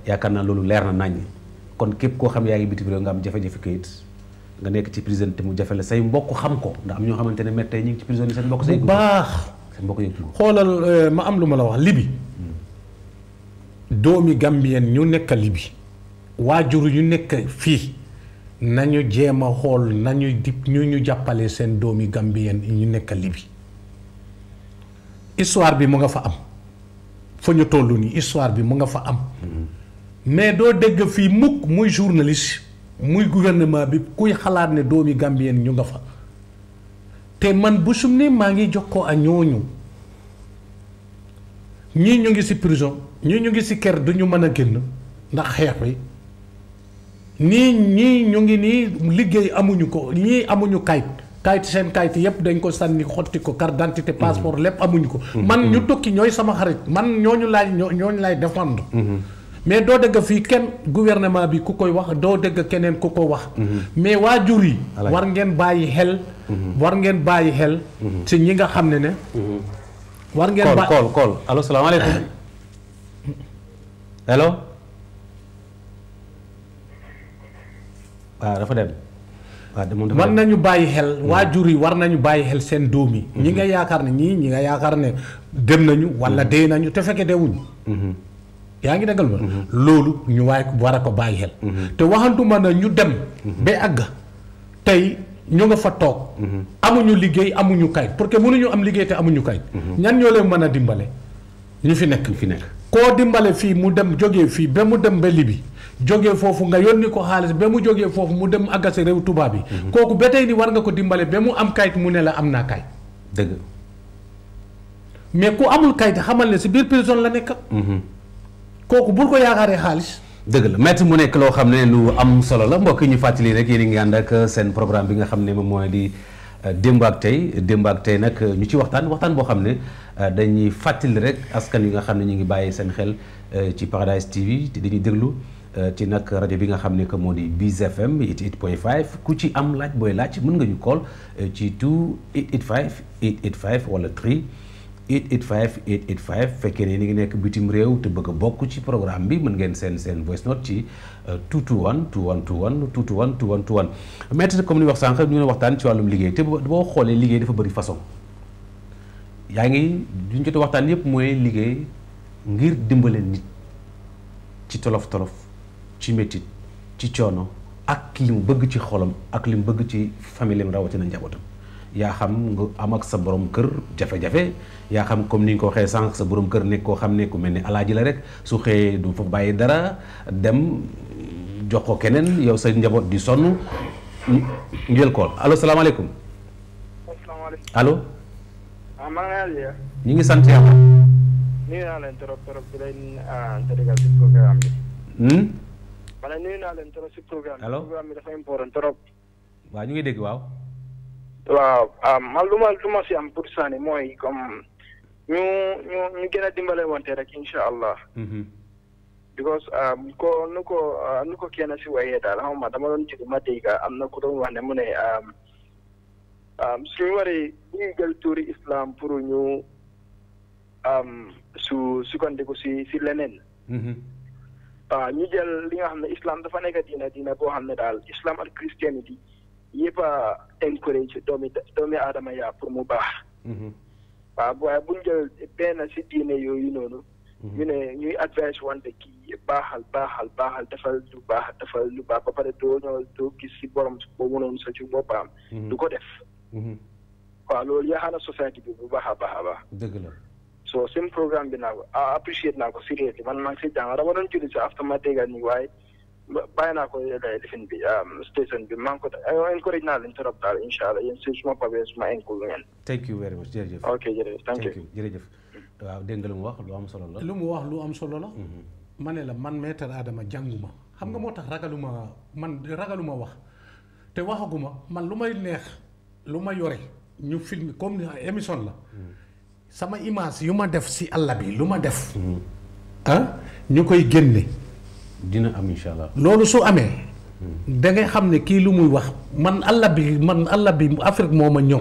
yaakaar naa loolu leer na naññ kon képp koo xam yaa ngi bitim réew nga am jafe-jafe kayit nga nekk ci prison te mu jafe la say mbokk xam ko ndax am ñoo xamante ne maître tey ñu ngi ci prison yi seen mbokk say bu baax seen mbokk yëg xoolal ma am lu ma la wax Libi doomi Gambien ñu nekk Libi waajur yu nekk fii nañu jéem a xool nañu di ñu jàppale seen doomi Gambien ñu nekk Libi histoire bi mu nga fa am fa ñu toll nii histoire bi mu nga fa am mais doo dégg fii mukk muy journaliste muy gouvernement bi kuy xalaat ne doomi Gambien ñu nga fa te man bu sum ne maa ngi jokkoo ak ñooñu ñii ñu ngi ci prison ñii ñu ngi ci kër du ñu mën a génn ndax xeex bi ñii ñu ngi nii liggéey amuñu ko ñii amuñu kayit seen kayit yépp dañ ko sànni xotti ko carte d'identité passeport lépp amuñu ko man ñu tukki ñooy sama xarit man ñooñu laay défendre mais doo dégg fii kenn gouvernement bi ku koy wax doo dégg keneen ku ko wax mais waajur yi war ngeen bàyyi xel ci ñi nga xam ne war ngeen call allo salaamaaleykum allo waaw dafa dem war nañu bàyyi xel waajur yi war nañu bàyyi xel seen doom yi ñi nga yaakaar ne dem nañu wala dee nañu te fekke deewuñu yaa ngi déggal ma loolu ñu war a ko bàyyi xel te waxantuma na ñu dem ba àgg tey ñu nga fa toog amuñu liggéey amuñu kayit parce que mënuñu am liggéey te amuñu kayit ñan ñoo leen mën a dimbale ñu fi nekk koo dimbale fii mu dem jógee fii ba mu dem ba Libi jógee foofu nga yónni ko xaalis ba mu jógee foofu mu dem àggase réew tubaab yi kooku ba tey ni war nga ko dimbale ba mu am kayit mu ne la am naa kayit dëgg mais ku amul kayit xamal ne si biir prison la nekk kooku bul ko yaakaaree xaalis dëgg la maître mu nekk loo xam ne lu am solo la mbokk ñu fàttali rek yéen a ngi ànd ak seen programme bi nga xam ne moom mooy di démb ak tey nag ñu ci waxtaan boo xam ne dañuy fàttali rek askan yi nga xam ne ñu ngi bàyyi seen xel ci Paradise TV te dañuy déglu ci nag rajo bi nga xam ne que moo di Biz FM 88.5 ku ci am laaj booy laaj mën nga ñu call ci 885 wala 885 fekkee ne ni ngi nekk bitim réew te bëgg a bokk ci programme bi mën ngeen seen voice note ci 221 maître comme ni wax sànq ñu ne waxtaan ci wàllum liggéey te boo xoolee liggéey dafa bëri façon yaa ngi duñ jot waxtaan yépp mooy liggéey ngir dimbale nit ci tolof-tolof ci métit ci coono ak li mu bëgg ci xolam ak li mu bëgg ci famille am rawatina njabootam yaa xam nga am ak sa borom kër jafe-jafe yaa xam comme ni nga ko waxee sànq sa borom kër nekk koo xam ne ku mel ni alaaji la rek su xëyee du fa bàyyi dara dem jox ko keneen yow sa njaboot di sonn ñu jël kool allo salaamaaleykum. asalaamaaleykum allo. maa ngi lay ñu ngi sant yàlla. nuyu naa leen trop di leen tëddee si programme bi. ma ne nuyu naa leen trop si programme bi. allo programme bi dafa important trop. waaw ñu ngi dégg waaw. waaw man lu ma si am pour sànni mooy comme ñu gën a dimbale wante rek incha allah. because nu ko kenn si waxee daal xam nga dama doon jiitu ma dégg am na ku doon wax ne mu ne suñu waree bu ñuy jël tuuri islam pour ñu sukkandiku si leneen. waaw ñu jël li nga xam ne islam dafa nekk diina boo xam ne daal islam ak christianity yëpp a encourage doomi aadama yaa pour mu baax. waaw waaye bu ñu jël benn si diine yooyu noonu. ñu ne ñuy advice wante kii baaxal defal lu baax ba pare doo gis si borom boobu noonu sa ci boppam. du ko def. waaw loolu yaaxaana société bi bu baax a baax a baax. dëgg la. so same programme bi naa ko appreciate naa ko seriously man maa ngi si jàng dama doon julli si after ma déggal nii waaye bàyyi naa ko lifin bi station bi maa ngi ko encourage naa leen trop daal incha allah yéen si suma pabee suma enkul ngeen. thank you very much jërëjëf. ok jërëjëf thank you jërëjëf. waaw dégg nga lu mu wax lu am solo la. lu mu wax lu am solo la. ma ne la man maître Adama jànguma xam nga moo tax ragaluma wax te waxaguma man lu may neex lu ma yore ñu film comme émission la sama image yu ma def si àll bi lu ma def. ñu koy génne. dina am incha allah. loolu su amee. da ngay xam ne kii lu muy wax man àll bi Afrique moo ma ñëw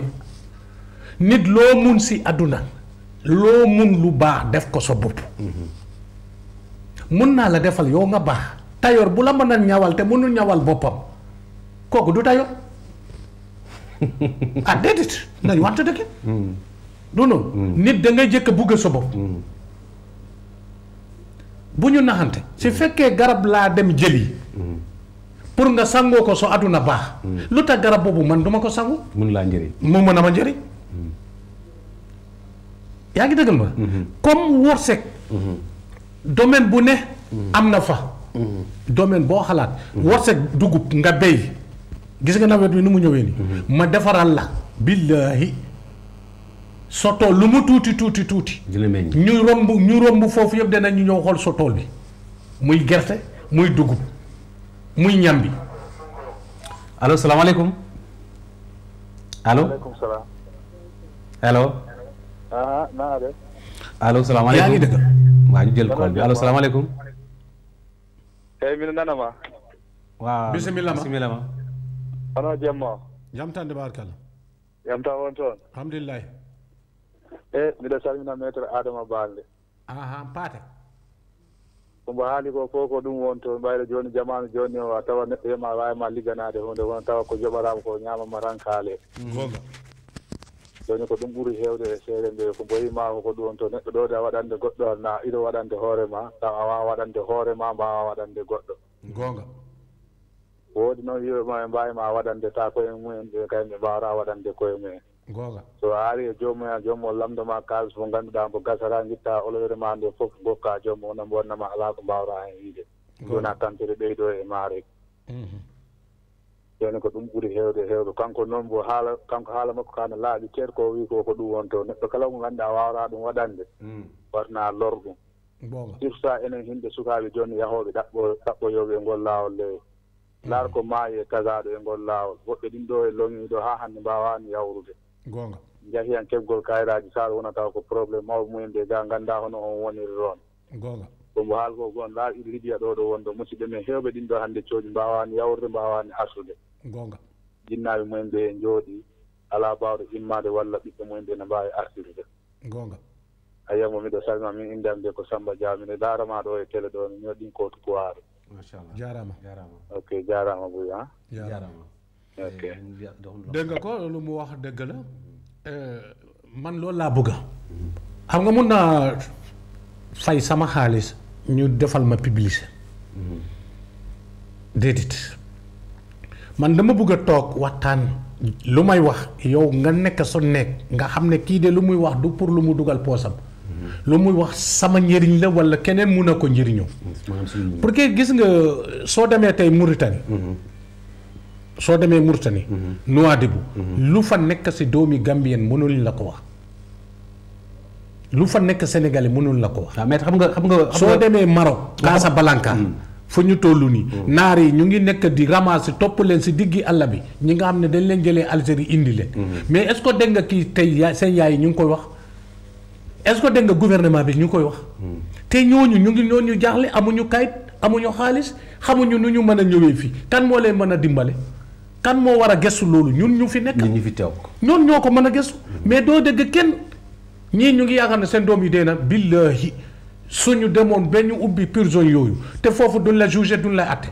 nit loo mun si àdduna loo mun lu baax def ko sa bopp. mun naa la defal yow nga baax tayoor bu la mën a ñawal te mënul ñawal boppam kooku du tayoor déedéet nañ wante dëgg. du noonu. nit da ngay jëkk bugg sa bopp. bu ñu naxante su fekkee garab laa dem jëli. pour nga sangoo ko so àdduna baax. lu tax garab boobu man duma ko sangu. mun laa njëriñ. mu mën a ma njëriñ. yaa ngi dëggal ma. comme wërsëg. domaine bu ne. am na fa. domaine boo xalaat. wërsëg dugub nga béy. gis nga nawet bi nu mu ñëwee nii. ma defaral la. billaahi sotool lu mu tuuti. dina meññ ñu romb foofu yëpp danañu ñëw xool sotool bi muy gerte muy dugub muy ñambi. allo salaamaaleykum. allo. maaleykum salaam. allo. naa def. allo salaamaaleykum yaa ngi dëgg. waa ñu jël call bi allo salaamaaleykum. mi nana ma. waaw bisimilah ma. ano jemmo. jam tan barkala. jam tan won toon. alhamdulillah. miɗo salmina maître Adama Balde. paate. kombo haali ko fof ko ɗum won toon ɓayde joni jamanu joni o a tawa neɗɗo yema wawima ligganade hunde won tawa ko joɓatama ko ñamama rankaale. gonga. joni ko ɗum ɓuuri hewde e seeɗe nde ko boyima ko ɗum won to neɗɗo ɗo de a waɗande goɗɗo na iɗo waɗande hoorema taw a wawa waɗande hoorema mbawa waɗande goɗɗo. gonga. woodi noon yiɓema e mbawima waɗande ta koye mumen ɓe kay ɓe mbawata waɗande koye mumen. gonga. so a ari e jomum jomum lamdoma kalis mo ganduɗa mo gasata guitta oloyre ma nde foof gokka jomum onon wonnama ala ko mbawra hen wiide jona tampere ɓeydo e maare joni ko ɗum ɓuuri hewde kanko noon mo kanko haala makko kana laaɓi ceer ko wi ko ɗum won to neɗɗo kala mo ganduɗa wawra ɗum waɗande watna lor ɗum sursa enen himɓe sukaɓe joni yahoɓe ɗaɓɓoyoɓe e ngol lawol le laar ko maayi e tagaɗo e ngol lawol woɓɓe ɗin ɗo e loŋiɗo ha hande mbawani yawrude gonga. jahi hen kebgol kayitaji sar wonata ko probléme mawɓe mumen ɓe ga ganda hono on woniri toon gonga. kombo haal ko gon laaɓ iɗo lidiya ɗo wonɗo musidɓe men hewɓe ɗin ɗo hande coñi mbawani yawrude mbawani arsude gonga. jinnaɓe mumen ɓe jooɗi ala bawɗo immade walla ɓiɓɓe mumen ɓe ne mbawi arsude gonga. ayiyamo miɗo salmina min indande ko Samba Dia mine darama ɗo e télé ɗo mi ñoɗɗin ko tukuwaro machallah jarama. ok jarama buy ha jarama. ok dégg nga ko lu mu wax dëgg la man loolu laa bëgga xam nga mun naa fay sama xaalis ñu defal ma publicité déedéet man dama bëgg a toog waxtaan lu may wax yow nga nekk sa nekk nga xam ne kii de lu muy wax du pour lu mu dugal poosam lu muy wax sama njëriñ la walla keneen mun na ko njëriñoo pour que gis nga soo demee tey Mauritanie Nouadhibou lu fa nekk si doomi Gambien mënul la ko wax lu fa nekk Sénégalais mënul la ko wax. mais xam nga soo demee Maroc Casablanca fu ñu toll nii naar yi ñu ngi nekk di ramasser topp leen si diggi àll bi ñi nga xam ne dañ leen jëlee Algérie indi leen mais est-ce que dégg nga kii tey seen yaay yi ñu ngi koy wax est-ce que dégg nga gouvernement bi ñu ngi koy wax te ñooñu ñu jaaxle amuñu kayit amuñu xaalis xamuñu nu ñu mën a ñëwee fii kan moo leen mën a dimbale kan moo war a gëstu loolu ñun ñu fi nekk ñu fi teew ñoon ñoo ko mën a gëstu mais doo dégg kenn ñii ñu ngi yaakaar ne seen doom yi dee na billahi suñu demoon ba ñu ubbi prison yooyu te foofu duñ la jugé duñ lay atte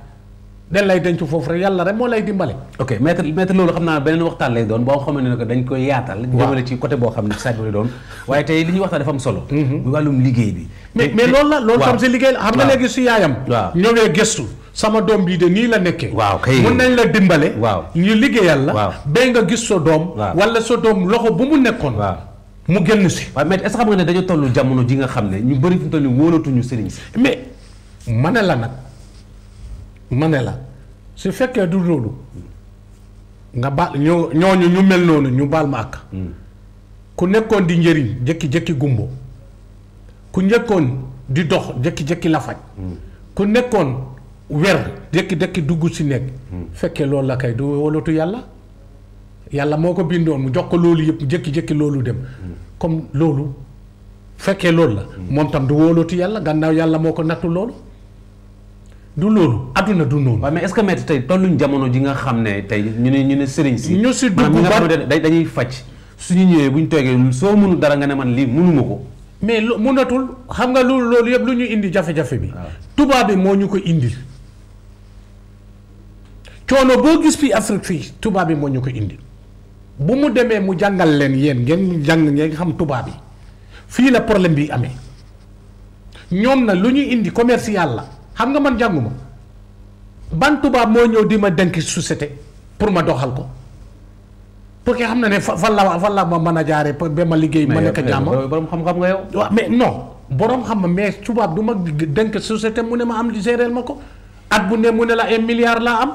dañ lay denc foofu rek yàlla rek moo lay dimbale. ok maître loolu xam naa beneen waxtaan lay doon boo xamante ne que dañ koy yaatal. jëmale ci côté boo xam ne saa lay doon waaye tey li ñuy waxtaan dafa am solo. bu wàllum liggéey bi. mais loolu la loolu tam si liggéey la xam nga léegi si yaayam. waaw ñëwee gëstu sama doom bii de nii la nekkee. waaw kay mun nañ la dimbale. waaw ñu liggéeyal la. waaw ba nga gis sa doom. waaw wala sa doom loxo bu mu nekkoon. waaw mu génn si. waaye mais est-ce que xam nga ne dañoo toll jamono ji nga xam ne ñu bëri fi mu toll nii wóolatuñu sëriñ si. mais ma ne la nag ma ne la su fekkee du loolu nga baal ñooñu ñu mel noonu ñu baal ma ak. ku nekkoon di njëriñ jékki-jékki gumbo ku nekkoon di dox jékki-jékki la faj. ku nekkoon wer jékki-jékki dugg si nekk. fekkee loolu la kay du wóolatu yàlla moo ko bindoon mu jox ko loolu yëpp jékki-jékki loolu dem. comme loolu fekkee loolu la. moom tam du wóolatu yàlla gannaaw yàlla moo ko nattu loolu. du loolu adduna du noonu. waaw mais est-ce que maître tey tolluñ jamono ji nga xam ne tey ñu ne sëriñ si. ñu si dugg dañuy faj suñu ñëwee bu ñu toogee soo mënu dara nga ne man lii mënuma ko. mais mënatul xam nga loolu yëpp lu ñu indi jafe-jafe bi. tubaab bi moo ñu ko indil. coono boo gis fii Afrique fii tubaab bi moo ñu ko indil. bu mu demee mu jàngal leen yéen ngeen jàng ngeen xam tubaab yi fii la problème bi amee ñoom na lu ñu indi commercial la xam nga man jànguma ban tubaab moo ñëw di ma denk société pour ma doxal ko parce que xam na ne fan la ma mën a jaaree ba ma liggéey ma nekk jàmm borom xam-xam nga yow. waaw mais non borom xam mais tubaab du ma denk société mu ne ma am géréel ma ko at bu ne mu ne la 1 milliard laa am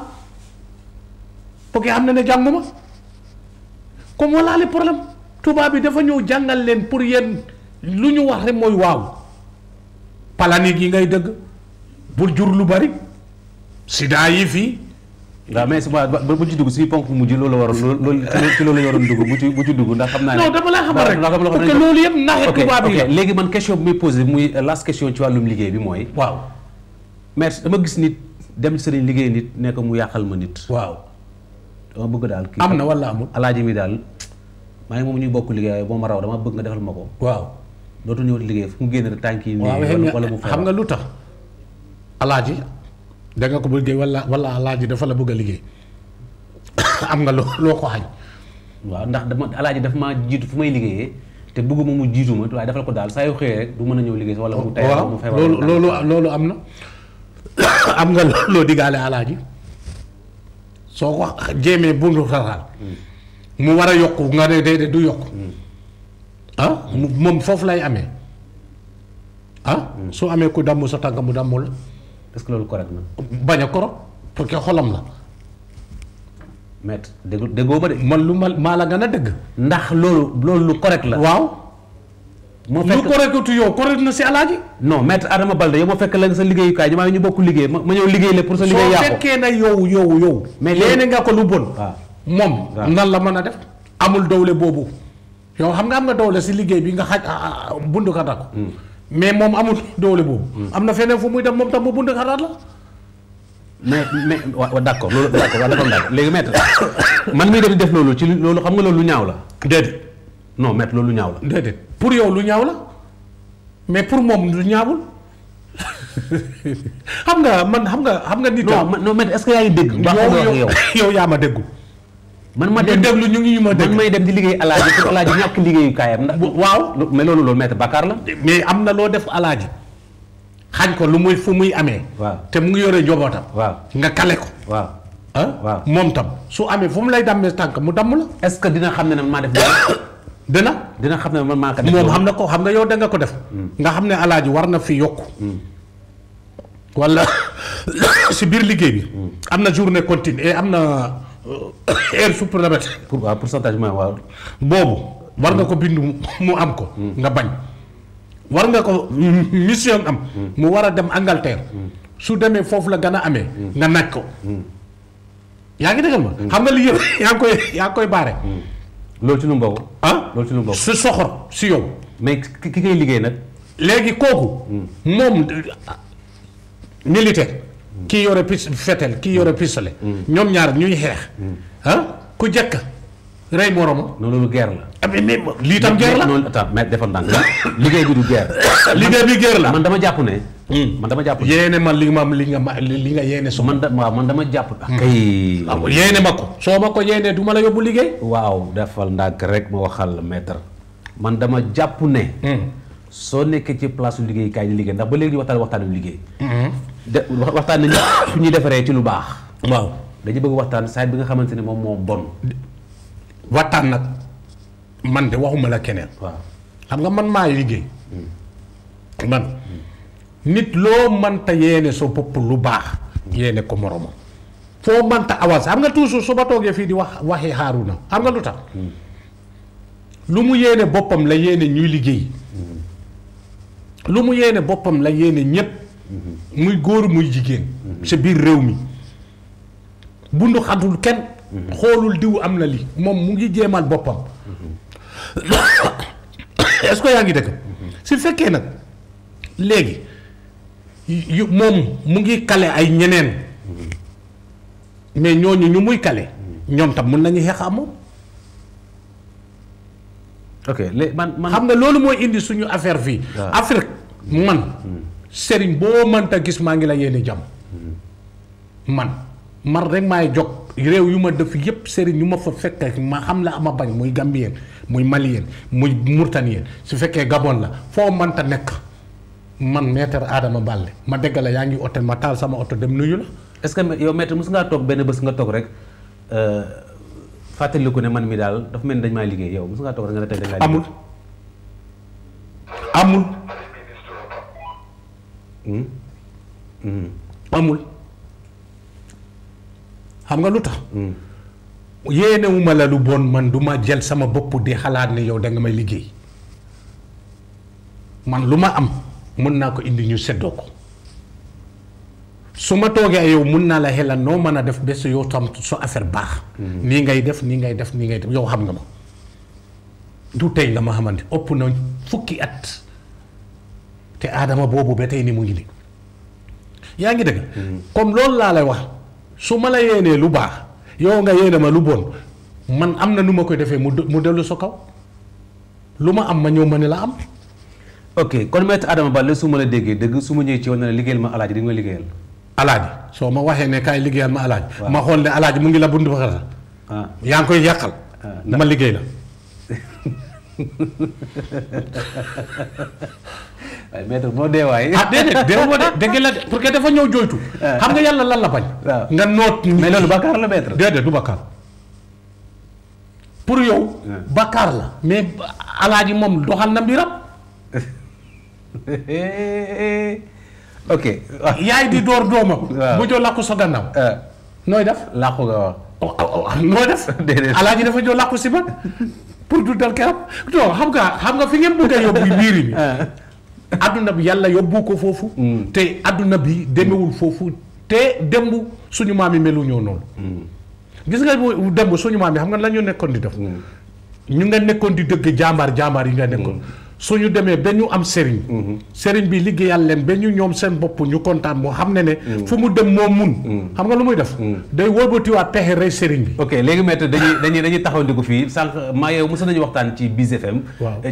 parce que xam na ne jànguma comme voilà le problème tubaab bi dafa ñëw jàngal leen pour yéen lu ñu wax rek mooy waaw palanik yi ngay dëgg bul jur lu bari sida yi fii. waaw mais bu ci dugg si ponk mujj loolu la waroon loolu ci loolu la waroon dugg bu ci dugg ndax xam naa ne. non dama lay xamal rek parce que loolu yëpp naxe tubaab yi la. léegi man question bi muy posé muy last question ci wàllum liggéey bi mooy. waaw mais dama gis nit dem sëriñ liggéey nit nekk mu yàqal ma nit. waaw dama bëgg daal. kii am na wala amul. alaaji mi daal maa ngi moom ñuy bokk liggéey waaye boo ma raw dama bëgg nga defal ma ko. waaw dootu ñëw liggéey fu mu génn rek tànk yi. wala mu xam nga lu tax. alaaji da nga ko bëggee wala alaaji dafa la bëgg a liggéey am nga loo ko xañ. waaw ndax dama alaaji dafa maa jiitu fu may liggéeyee te bëgguma mu jiitu ma waaye defal ko daal saa yu xëyee rek du mën a ñëw liggéey wala mu tey mu feebar loolu am na am nga loo diggaale alaaji soo ko jéemee bundu xaraal mu war a yokku nga ne déedéet du yokku moom foofu lay amee soo amee ku damm sa tànk mu damm la. est-ce que loolu correct na. bañ a korop parce que xolam la. maître déggoo ba de. man lu maa la gën a dégg. ndax loolu lu correct la. waaw. moo fekk lu correctu yow correct na si alaaji. non maître Adama Balde yow ma fekk la sa liggéeyukaay ñu bokk liggéey ma ñëw liggéey la pour sa liggéey yàqu. soo fekkee na yow. mais léegi nga ko lu bon. waaw moom. nan la mën a def. amul doole boobu. yow xam nga am nga doole si liggéey bi nga xaj bundu kataat ko. mais moom amul doole boobu. am na feneen fu muy dem moom tam mu bundu kataat la. mais waaw d'accord loolu d'accord waaw dafa ndax léegi maître man mii def loolu ci loolu xam nga loolu lu ñaaw la. déedéet. non maître loolu lu ñaaw la. déedéet pour yow lu ñaaw la mais pour moom lu ñaawul xam nga nit. non maître est-ce que yaa ngi dégg. yow yaa ma déggu. man ma dem déglu ñu ngi ma dégg man may dem di liggéey alaaji pour alaaji ñàkk liggéeyu kaayam ndax. waaw mais loolu maître bàkkaar la. mais am na loo def alaaji xañ ko lu muy fu muy amee. waaw te mu ngi yore njobootam. waaw nga kale ko. waaw waaw moom tam su amee fu mu lay dammee tànk mu damm la. est-ce que dina xam ne man maa def. dina xam ne man maa ko def. moom xam na ko xam nga yow da nga ko def. nga xam ne alaaji war na fi yokku. wala si biir liggéey bi. am na journée continue et am na heure supplémentaire. waaw pourcentage mooy waaw. boobu war nga ko bind mu am ko. nga bañ. war nga ko mission am. mu war a dem Angleterre. su demee foofu la gën a amee. nga naaj ko. yaa ngi déggal ma. xam nga li yëpp yaa ngi koy baare. loolu ci lu mu bokk. loolu ci lu mu bokk. su soxor si yow. mais ki ngay liggéey nag. léegi kooku. moom militaire. kii yore fetel kii yore pistolet. ñoom ñaar ñuy xeex. ku jëkk rey moromam. non loolu guerre la. mais lii tam guerre la. non attends mais defal ndànk liggéey bi du guerre. liggéey bi guerre la. man dama jàpp ne. yéene ma li nga yéene so. man dama jàpp. kay. yéene ma ko soo ma ko yéenee du ma la yóbbu liggéey. waaw defal ndànk rek ma waxal la maître man dama jàpp ne. soo nekkee ci place su liggéeykaay di liggéey ndax ba léegi di waxtaan liggéey. waxtaan nañu fu ñuy defaree ci lu baax. waaw dañu bëgg waxtaan saa bi nga xamante ne moom moo bon. waxtaan nag man de waxuma la keneen. waaw xam nga man maa liggéey. man nit loo mënta yéene sa bopp lu baax. yéene ko moromam. foo mënta avance xam nga toujours su ma toogee fii di waxi Harouna xam nga lu tax. lu mu yéene boppam la yéene ñuy liggéey. lu mu yéene boppam la yéene ñépp. muy góor muy jigéen. sa biir réew mi. bundu xatul kenn. xoolul diw am na li moom mu ngi jéemal boppam. est-ce que yaa ngi dëgg. su fekkee nag léegi moom mu ngi kale ay ñeneen. mais ñooñu ñu muy kale. ñoom tam mën nañu xeex am moom. ok léegi man xam nga loolu mooy indi suñu affaire fii. Afrique man. sëriñ boo mënta gis maa ngi la yéene jàmm. man rek maay jog réew yu ma def yépp sëriñ yu ma fa fekk ma xam la ama bañ muy Gambien muy Malien muy Mauritanien su fekkee Gabon la foo mënta nekk man maître Adama Balde ma dégg la yaa ngi hôtel ma taal sama oto dem nuyu la. est-ce que yow maître mos ngaa toog benn bés nga toog rek fàttaliku ne man mi daal dafa mel ni dañ maa liggéey yow mos ngaa toog rek nga ne tey dañ laa liggéey. amul xam nga lu tax. yéenewuma la lu bon man du ma jël sama bopp di xalaat ne yow da nga may liggéey man lu ma am mën naa ko indi ñu seddoo ko su ma toogee yow mën naa la xelal noo mën a def bés yow tam sa affaire baax. nii ngay def nii ngay def nii ngay def yow xam nga ma du tey nga ma xamante ëpp na fukki at te Adama boobu ba tey ni mu ngi nii yaa ngi dëgg. comme loolu laa lay wax su ma la yéenee lu baax. yow nga yéene ma lu bon man am na nu ma koy defee mu dellu sa kaw lu ma am ma ñëw ma ne la am. ok kon maître Adama Balde su ma la déggee dëgg su ma ñëwee ci woon na ne liggéeyal ma alaaji di nga ma liggéeyal. alaaji soo ma waxee ne kaay liggéeyal ma alaaji. ma xool ne alaaji mu ngi la bundu fa yaa ngi koy yàqal. ma liggéey la. waaye maître moo dee waay. déedéet dee moo de dégg la de parce que dafa ñëw jooytu. xam nga yàlla lan la bañ. nga noot. mais loolu bakkaar la maître. déedéet du bakkaar pour yow. bakkaar la mais alaaji moom doxal na mbiram. ok. yaay di door doomam. bu joo làqu sa gannaaw. nooy def. làqu nga wax. nooy def. déedéet alaaji dafa joo làqu si man pour du dal keram non xam nga fi ngeen bëgg a yóbbu biiri bi. adduna bi yàlla yóbbu ko foofu. te adduna bi demewul foofu te demb suñu maam yi melu ñoo noonu. gis nga demb suñu maam yi xam nga la ñu nekkoon di def. ñu nga nekkoon di dëgg jàmbaar yi nga nekkoon. suñu demee ba ñu am sëriñ. sëriñ bi liggéeyal leen ba ñu ñoom seen bopp ñu kontaan moo xam ne fu mu dem moo mun. xam nga lu muy def. day wëlbatiwaat pexe rey sëriñ bi. ok léegi maître dañuy taxawandiku fii sànq maa yow mos nañu waxtaan ci Biz FM.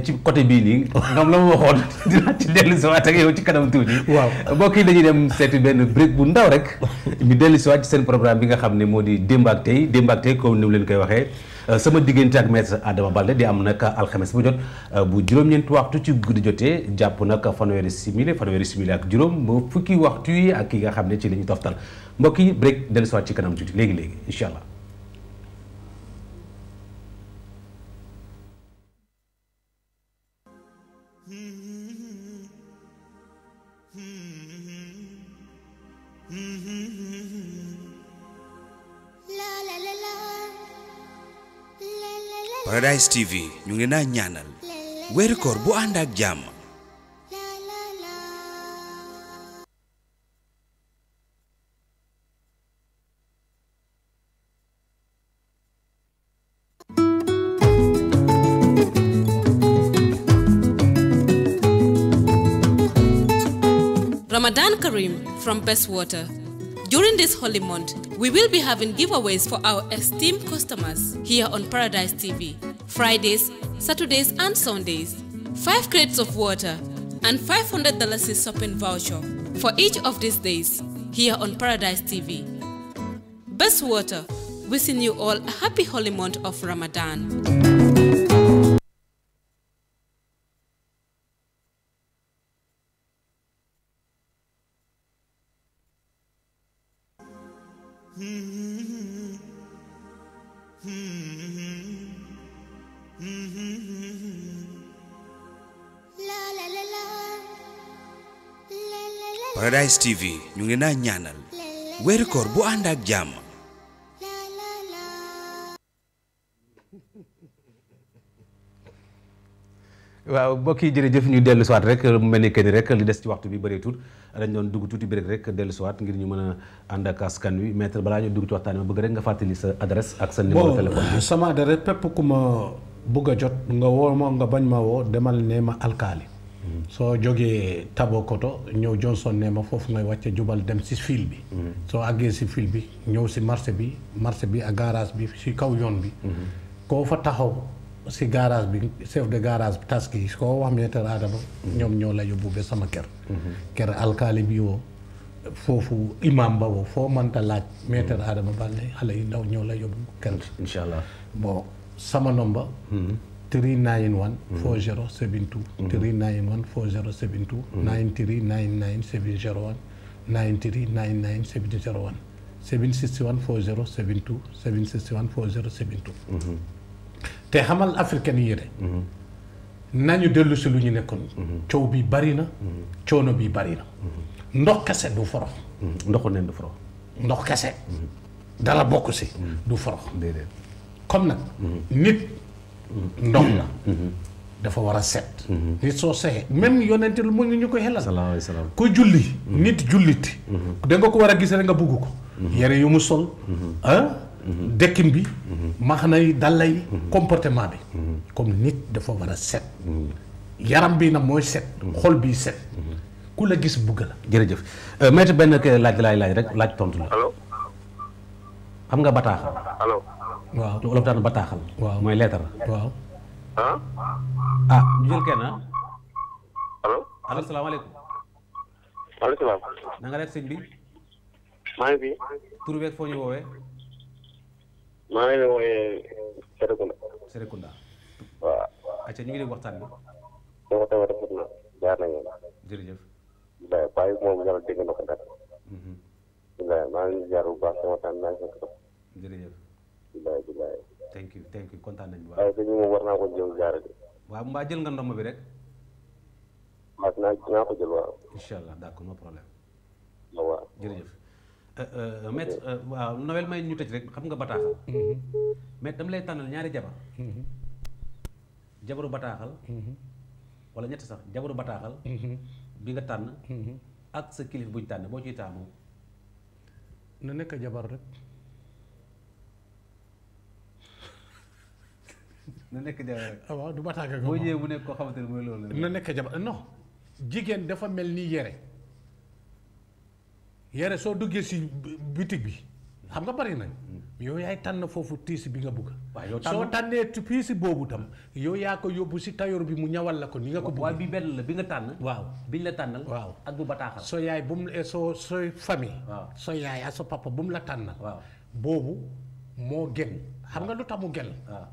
ci côté bii nii. nga la ma waxoon dinaa ci dellu si waat ak yow ci kanam tuuti. waaw mbokk yi dañuy dem seeti benn break bu ndaw rek. ñu dellu si waat ci seen programme bi nga xam ne moo di démb ak tey comme ni mu leen koy waxee. sama diggante ak maître Adama Balde di am nag alxames bu jot bu juróom-ñeenti waxtu ci guddi jotee jàpp nag fanweeri simili ak juróom ba fukki waxtu yi ak ki nga xam ne ci la ñu toftal mbokk yi break dellusiwaat ci kanam tuuti léegi incha allah. Paradise TV ñu ngi naa ñaanal weeru koor bu ànd ak jàmm. Ramadan Kareem from Best Water. During this holy month, we will be having giveaways for our esteemed customers here on Paradise TV, Fridays, Saturdays and Sundays. 5 crates of water and $500 shopping voucher for each of these days here on Paradise TV. Best Water, wishing you all a happy holy month of Ramadan. Mm-hmm. Paradise TV ñu ngi naa ñaanal weeru koor bu ànd ak jàmm. waaw mbokk yi jërëjëf ñu dellu siwaat rek mu mel ni que ni rek li des ci waxtu bi bëreetul dañ doon dugg tuuti bi rek dellu siwaat ngir ñu mën a ànd ak askan wi maître balaa ñu dugg ci waxtaan ma bëgg rek nga fàttali sa adresse ak sa numéro téléphone bi. sama adresse pépp ku ma bëgg a jot nga woo ma nga bañ ma woo demal nee ma alkaali soo jógee Tabokoto ñëw Johnson nee ma foofu ngay wàcce jubal dem si fil bi soo àggee si fil bi ñëw si marché bi ak garage bi si kaw yoon bi koo fa taxaw si garage bi chef de garage bi taski koo wax maître Adama ñoom ñoo la yóbbu ba sama kër alkaali bi woo foofu imam ba woo foo mënta laaj maître Adama Balde xale yi ndaw ñoo la yóbbu kër incha allah bon sama number 391 4072 391 4072 9399 701 9399 701 761 4072 761 4072 te xamal africain yi de nañu dellu si lu ñu nekkoon coow bi bari na coono bi bari na ndox kese du forox ndoxu neen du forox ndox kese dara bokk si du forox comme nag nit ndox la dafa war a set nit soo seexee même yonente lu mu ngi ñu ko xelal sallallahu alayhi wa sallam ku julli nit julliti da nga ko war a gis rek nga bugg ko yére yu mu sol dëkkin bi maxana yi dalla yi comportement bi comme nit dafa war a set yaram bi nag mooy set xol bi set ku la gis bugg la jërëjëf maître benn laaj rek laaj tontu la allo xam nga bataaxal allo waaw olof daan bataaxal waaw mooy lettre waaw ñu jël kenn allo salaamaaleykum maaleykum salaam na nga def sëñ bi maa ngi fi tur beeg foo ñu woowee maa ngi leen wooyee Serekunda waaw acca ñu ngi dégg waxtaan bi sama tawa rafet na jaar nañu jërëjëf bilaay bàyyi moom yàlla dégg na ko dara bilaay maa ngi jaar bu baax sama taan naa ko jërëjëf bilaay thank you kontaan nañu waaye dañu moom war naa ko jël jaarale waaw mbaa jël nga ndomb bi rek waaw naa ko jël waaw incha allah d'accord no problème waaw jërëjëf maître waaw Noël may ñu tëj rek xam nga bataaxal mais dama lay tànnal ñaari jabaru bataaxal wala ñett sax jabaru bataaxal bi nga tànn ak sa kilifa buñ tànn boo ciy taamu na nekk jabar rek na nekk jabar rek waaw du bataaxal boo ñëwee mu nekk koo xamante ne mooy loolu na nekk jabar non jigéen dafa mel ni yére soo duggee si bitig bi xam nga bari nañ yow yaay tànn foofu tiisi bi nga bëgg soo tànnee piisi boobu tam yow yaa ko yóbbu si tailleur bi mu ñawal la ko ni nga ko bëgg waaw bi benn la bi nga tànn waaw biñ la tànnal waaw ak bu bataaxal soo yaay bu mu sooy famille waaw soo yaay ak sa papa bu mu la tànnal waaw boobu moo gën xam nga lu tax mu gën waaw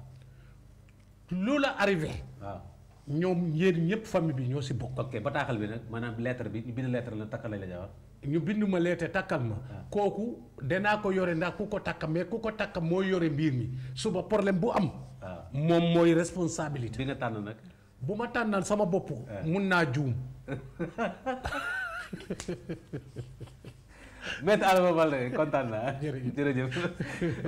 lu la arrivé waaw ñoom yéen ñëpp famille bi ñoo si bokk ok bataaxal bi nag maanaam lettre bi ñu bind lettre la takkal lañ la jawar ñu bind ma leete takkal ma kooku danaa ko yore ndax ku ko takka mais ku ko takka mooy yore mbir mi suba problème bu am moom mooy responsabilité bi nga tànn nag bu ma tànnal sama bopp mun naa juum Maître Adama Balde kontaan naa jërëjëf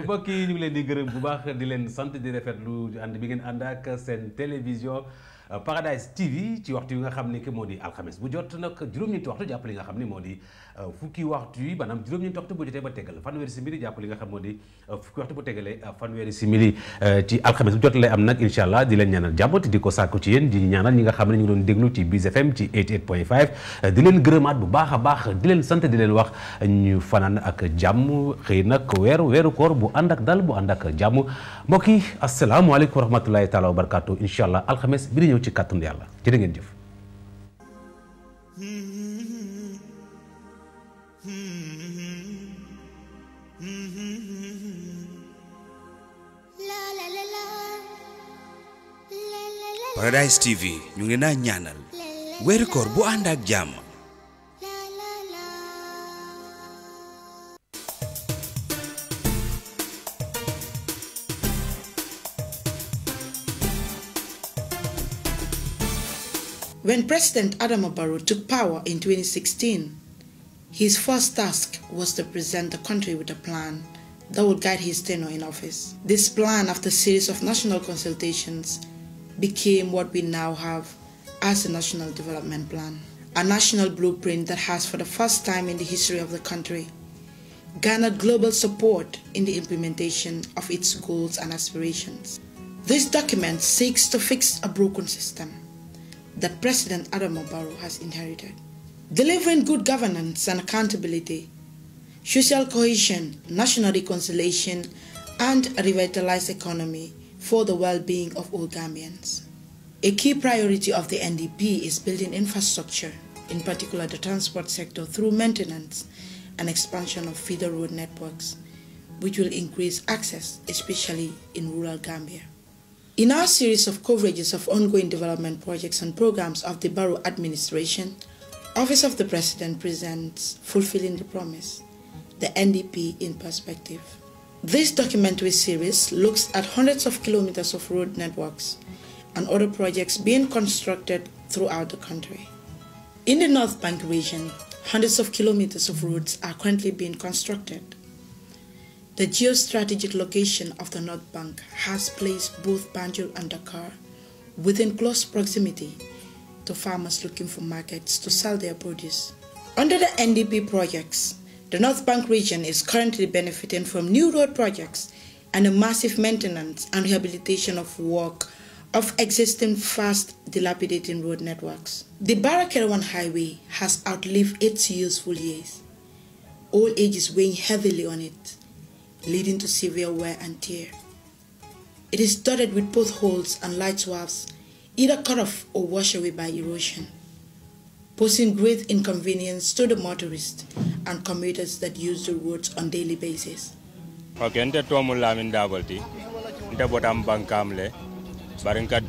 mbokk yi ñu ngi leen di gërëm bu baax di leen sant di rafetlu ànd bi ngeen ànd ak seen télévision Paradise TV ci waxtu yi nga xam ne que moo di alxames bu jot nag juróom-ñeenti waxtu jàpp li nga xam ne moo di fukki waxtu yi maanaam juróom-ñeenti waxtu bu jotee ba tegal fanweeri simili jàpp li nga xam moo di fukki waxtu bu tegalee fanweeri simili ci alxames bu jot lay am nag incha allah di leen ñaanal jàmm te di ko sàkku ci yéen di ñaanal ñi nga xam ne ñu ngi doon déglu ci Biz FM ci 88.5 di leen gërëmaat bu baax a baax di leen sant di leen wax ñu fanaan ak jàmm xëy nag weeru koor bu ànd ak dal bu ànd ak jàmm mbokk yi asalaamaaleykum wa rahmatulahi taala wa barakaatu incha allah alxames bi di ñëw ci kàttanu yàlla jërë ngeen jëf. Paradise TV ñu ngi naa ñaanal weeru koor bu ànd ak jàmm. When President Adama Barrow took power in 2016, His first task was to present the country with a plan that would guide his tenure in office. This plan, after a series of national consultations, became what we now have as the National Development Plan, a national blueprint that has, for the first time in the history of the country, garnered global support in the implementation of its goals and aspirations. This document seeks to fix a broken system that President Adama Barrow has inherited, delivering good governance and accountability, social cohesion, national reconciliation, and a revitalized economy for the well-being of all Gambians. A key priority of the NDP is building infrastructure, in particular the transport sector, through maintenance and expansion of feeder road networks, which will increase access, especially in rural Gambia. In our series of coverages of ongoing development projects and programs of the Barrow administration, Office of the President presents Fulfilling the Promise, the NDP in Perspective. This documentary series looks at hundreds of kilometers of road networks and other projects being constructed throughout the country. In the North Bank region, hundreds of kilometers of roads are currently being constructed. The geostrategic location of the North Bank has placed both Banjul and Dakar within close proximity to farmers looking for markets to sell their produce. Under the NDP projects, the North Bank region is currently benefiting from new road projects and a massive maintenance and rehabilitation of work of existing fast dilapidating road networks. The Barra-Kerewan Highway has outlived its useful years, old age is weighing heavily on it, leading to severe wear and tear. It is dotted with potholes and light swaths, either cut off or washed away by erosion, posing great inconvenience to the motorists and commuters that use the roads on a daily basis. Okay, nte tuamula min dabalti, nte botam bankamle, barinka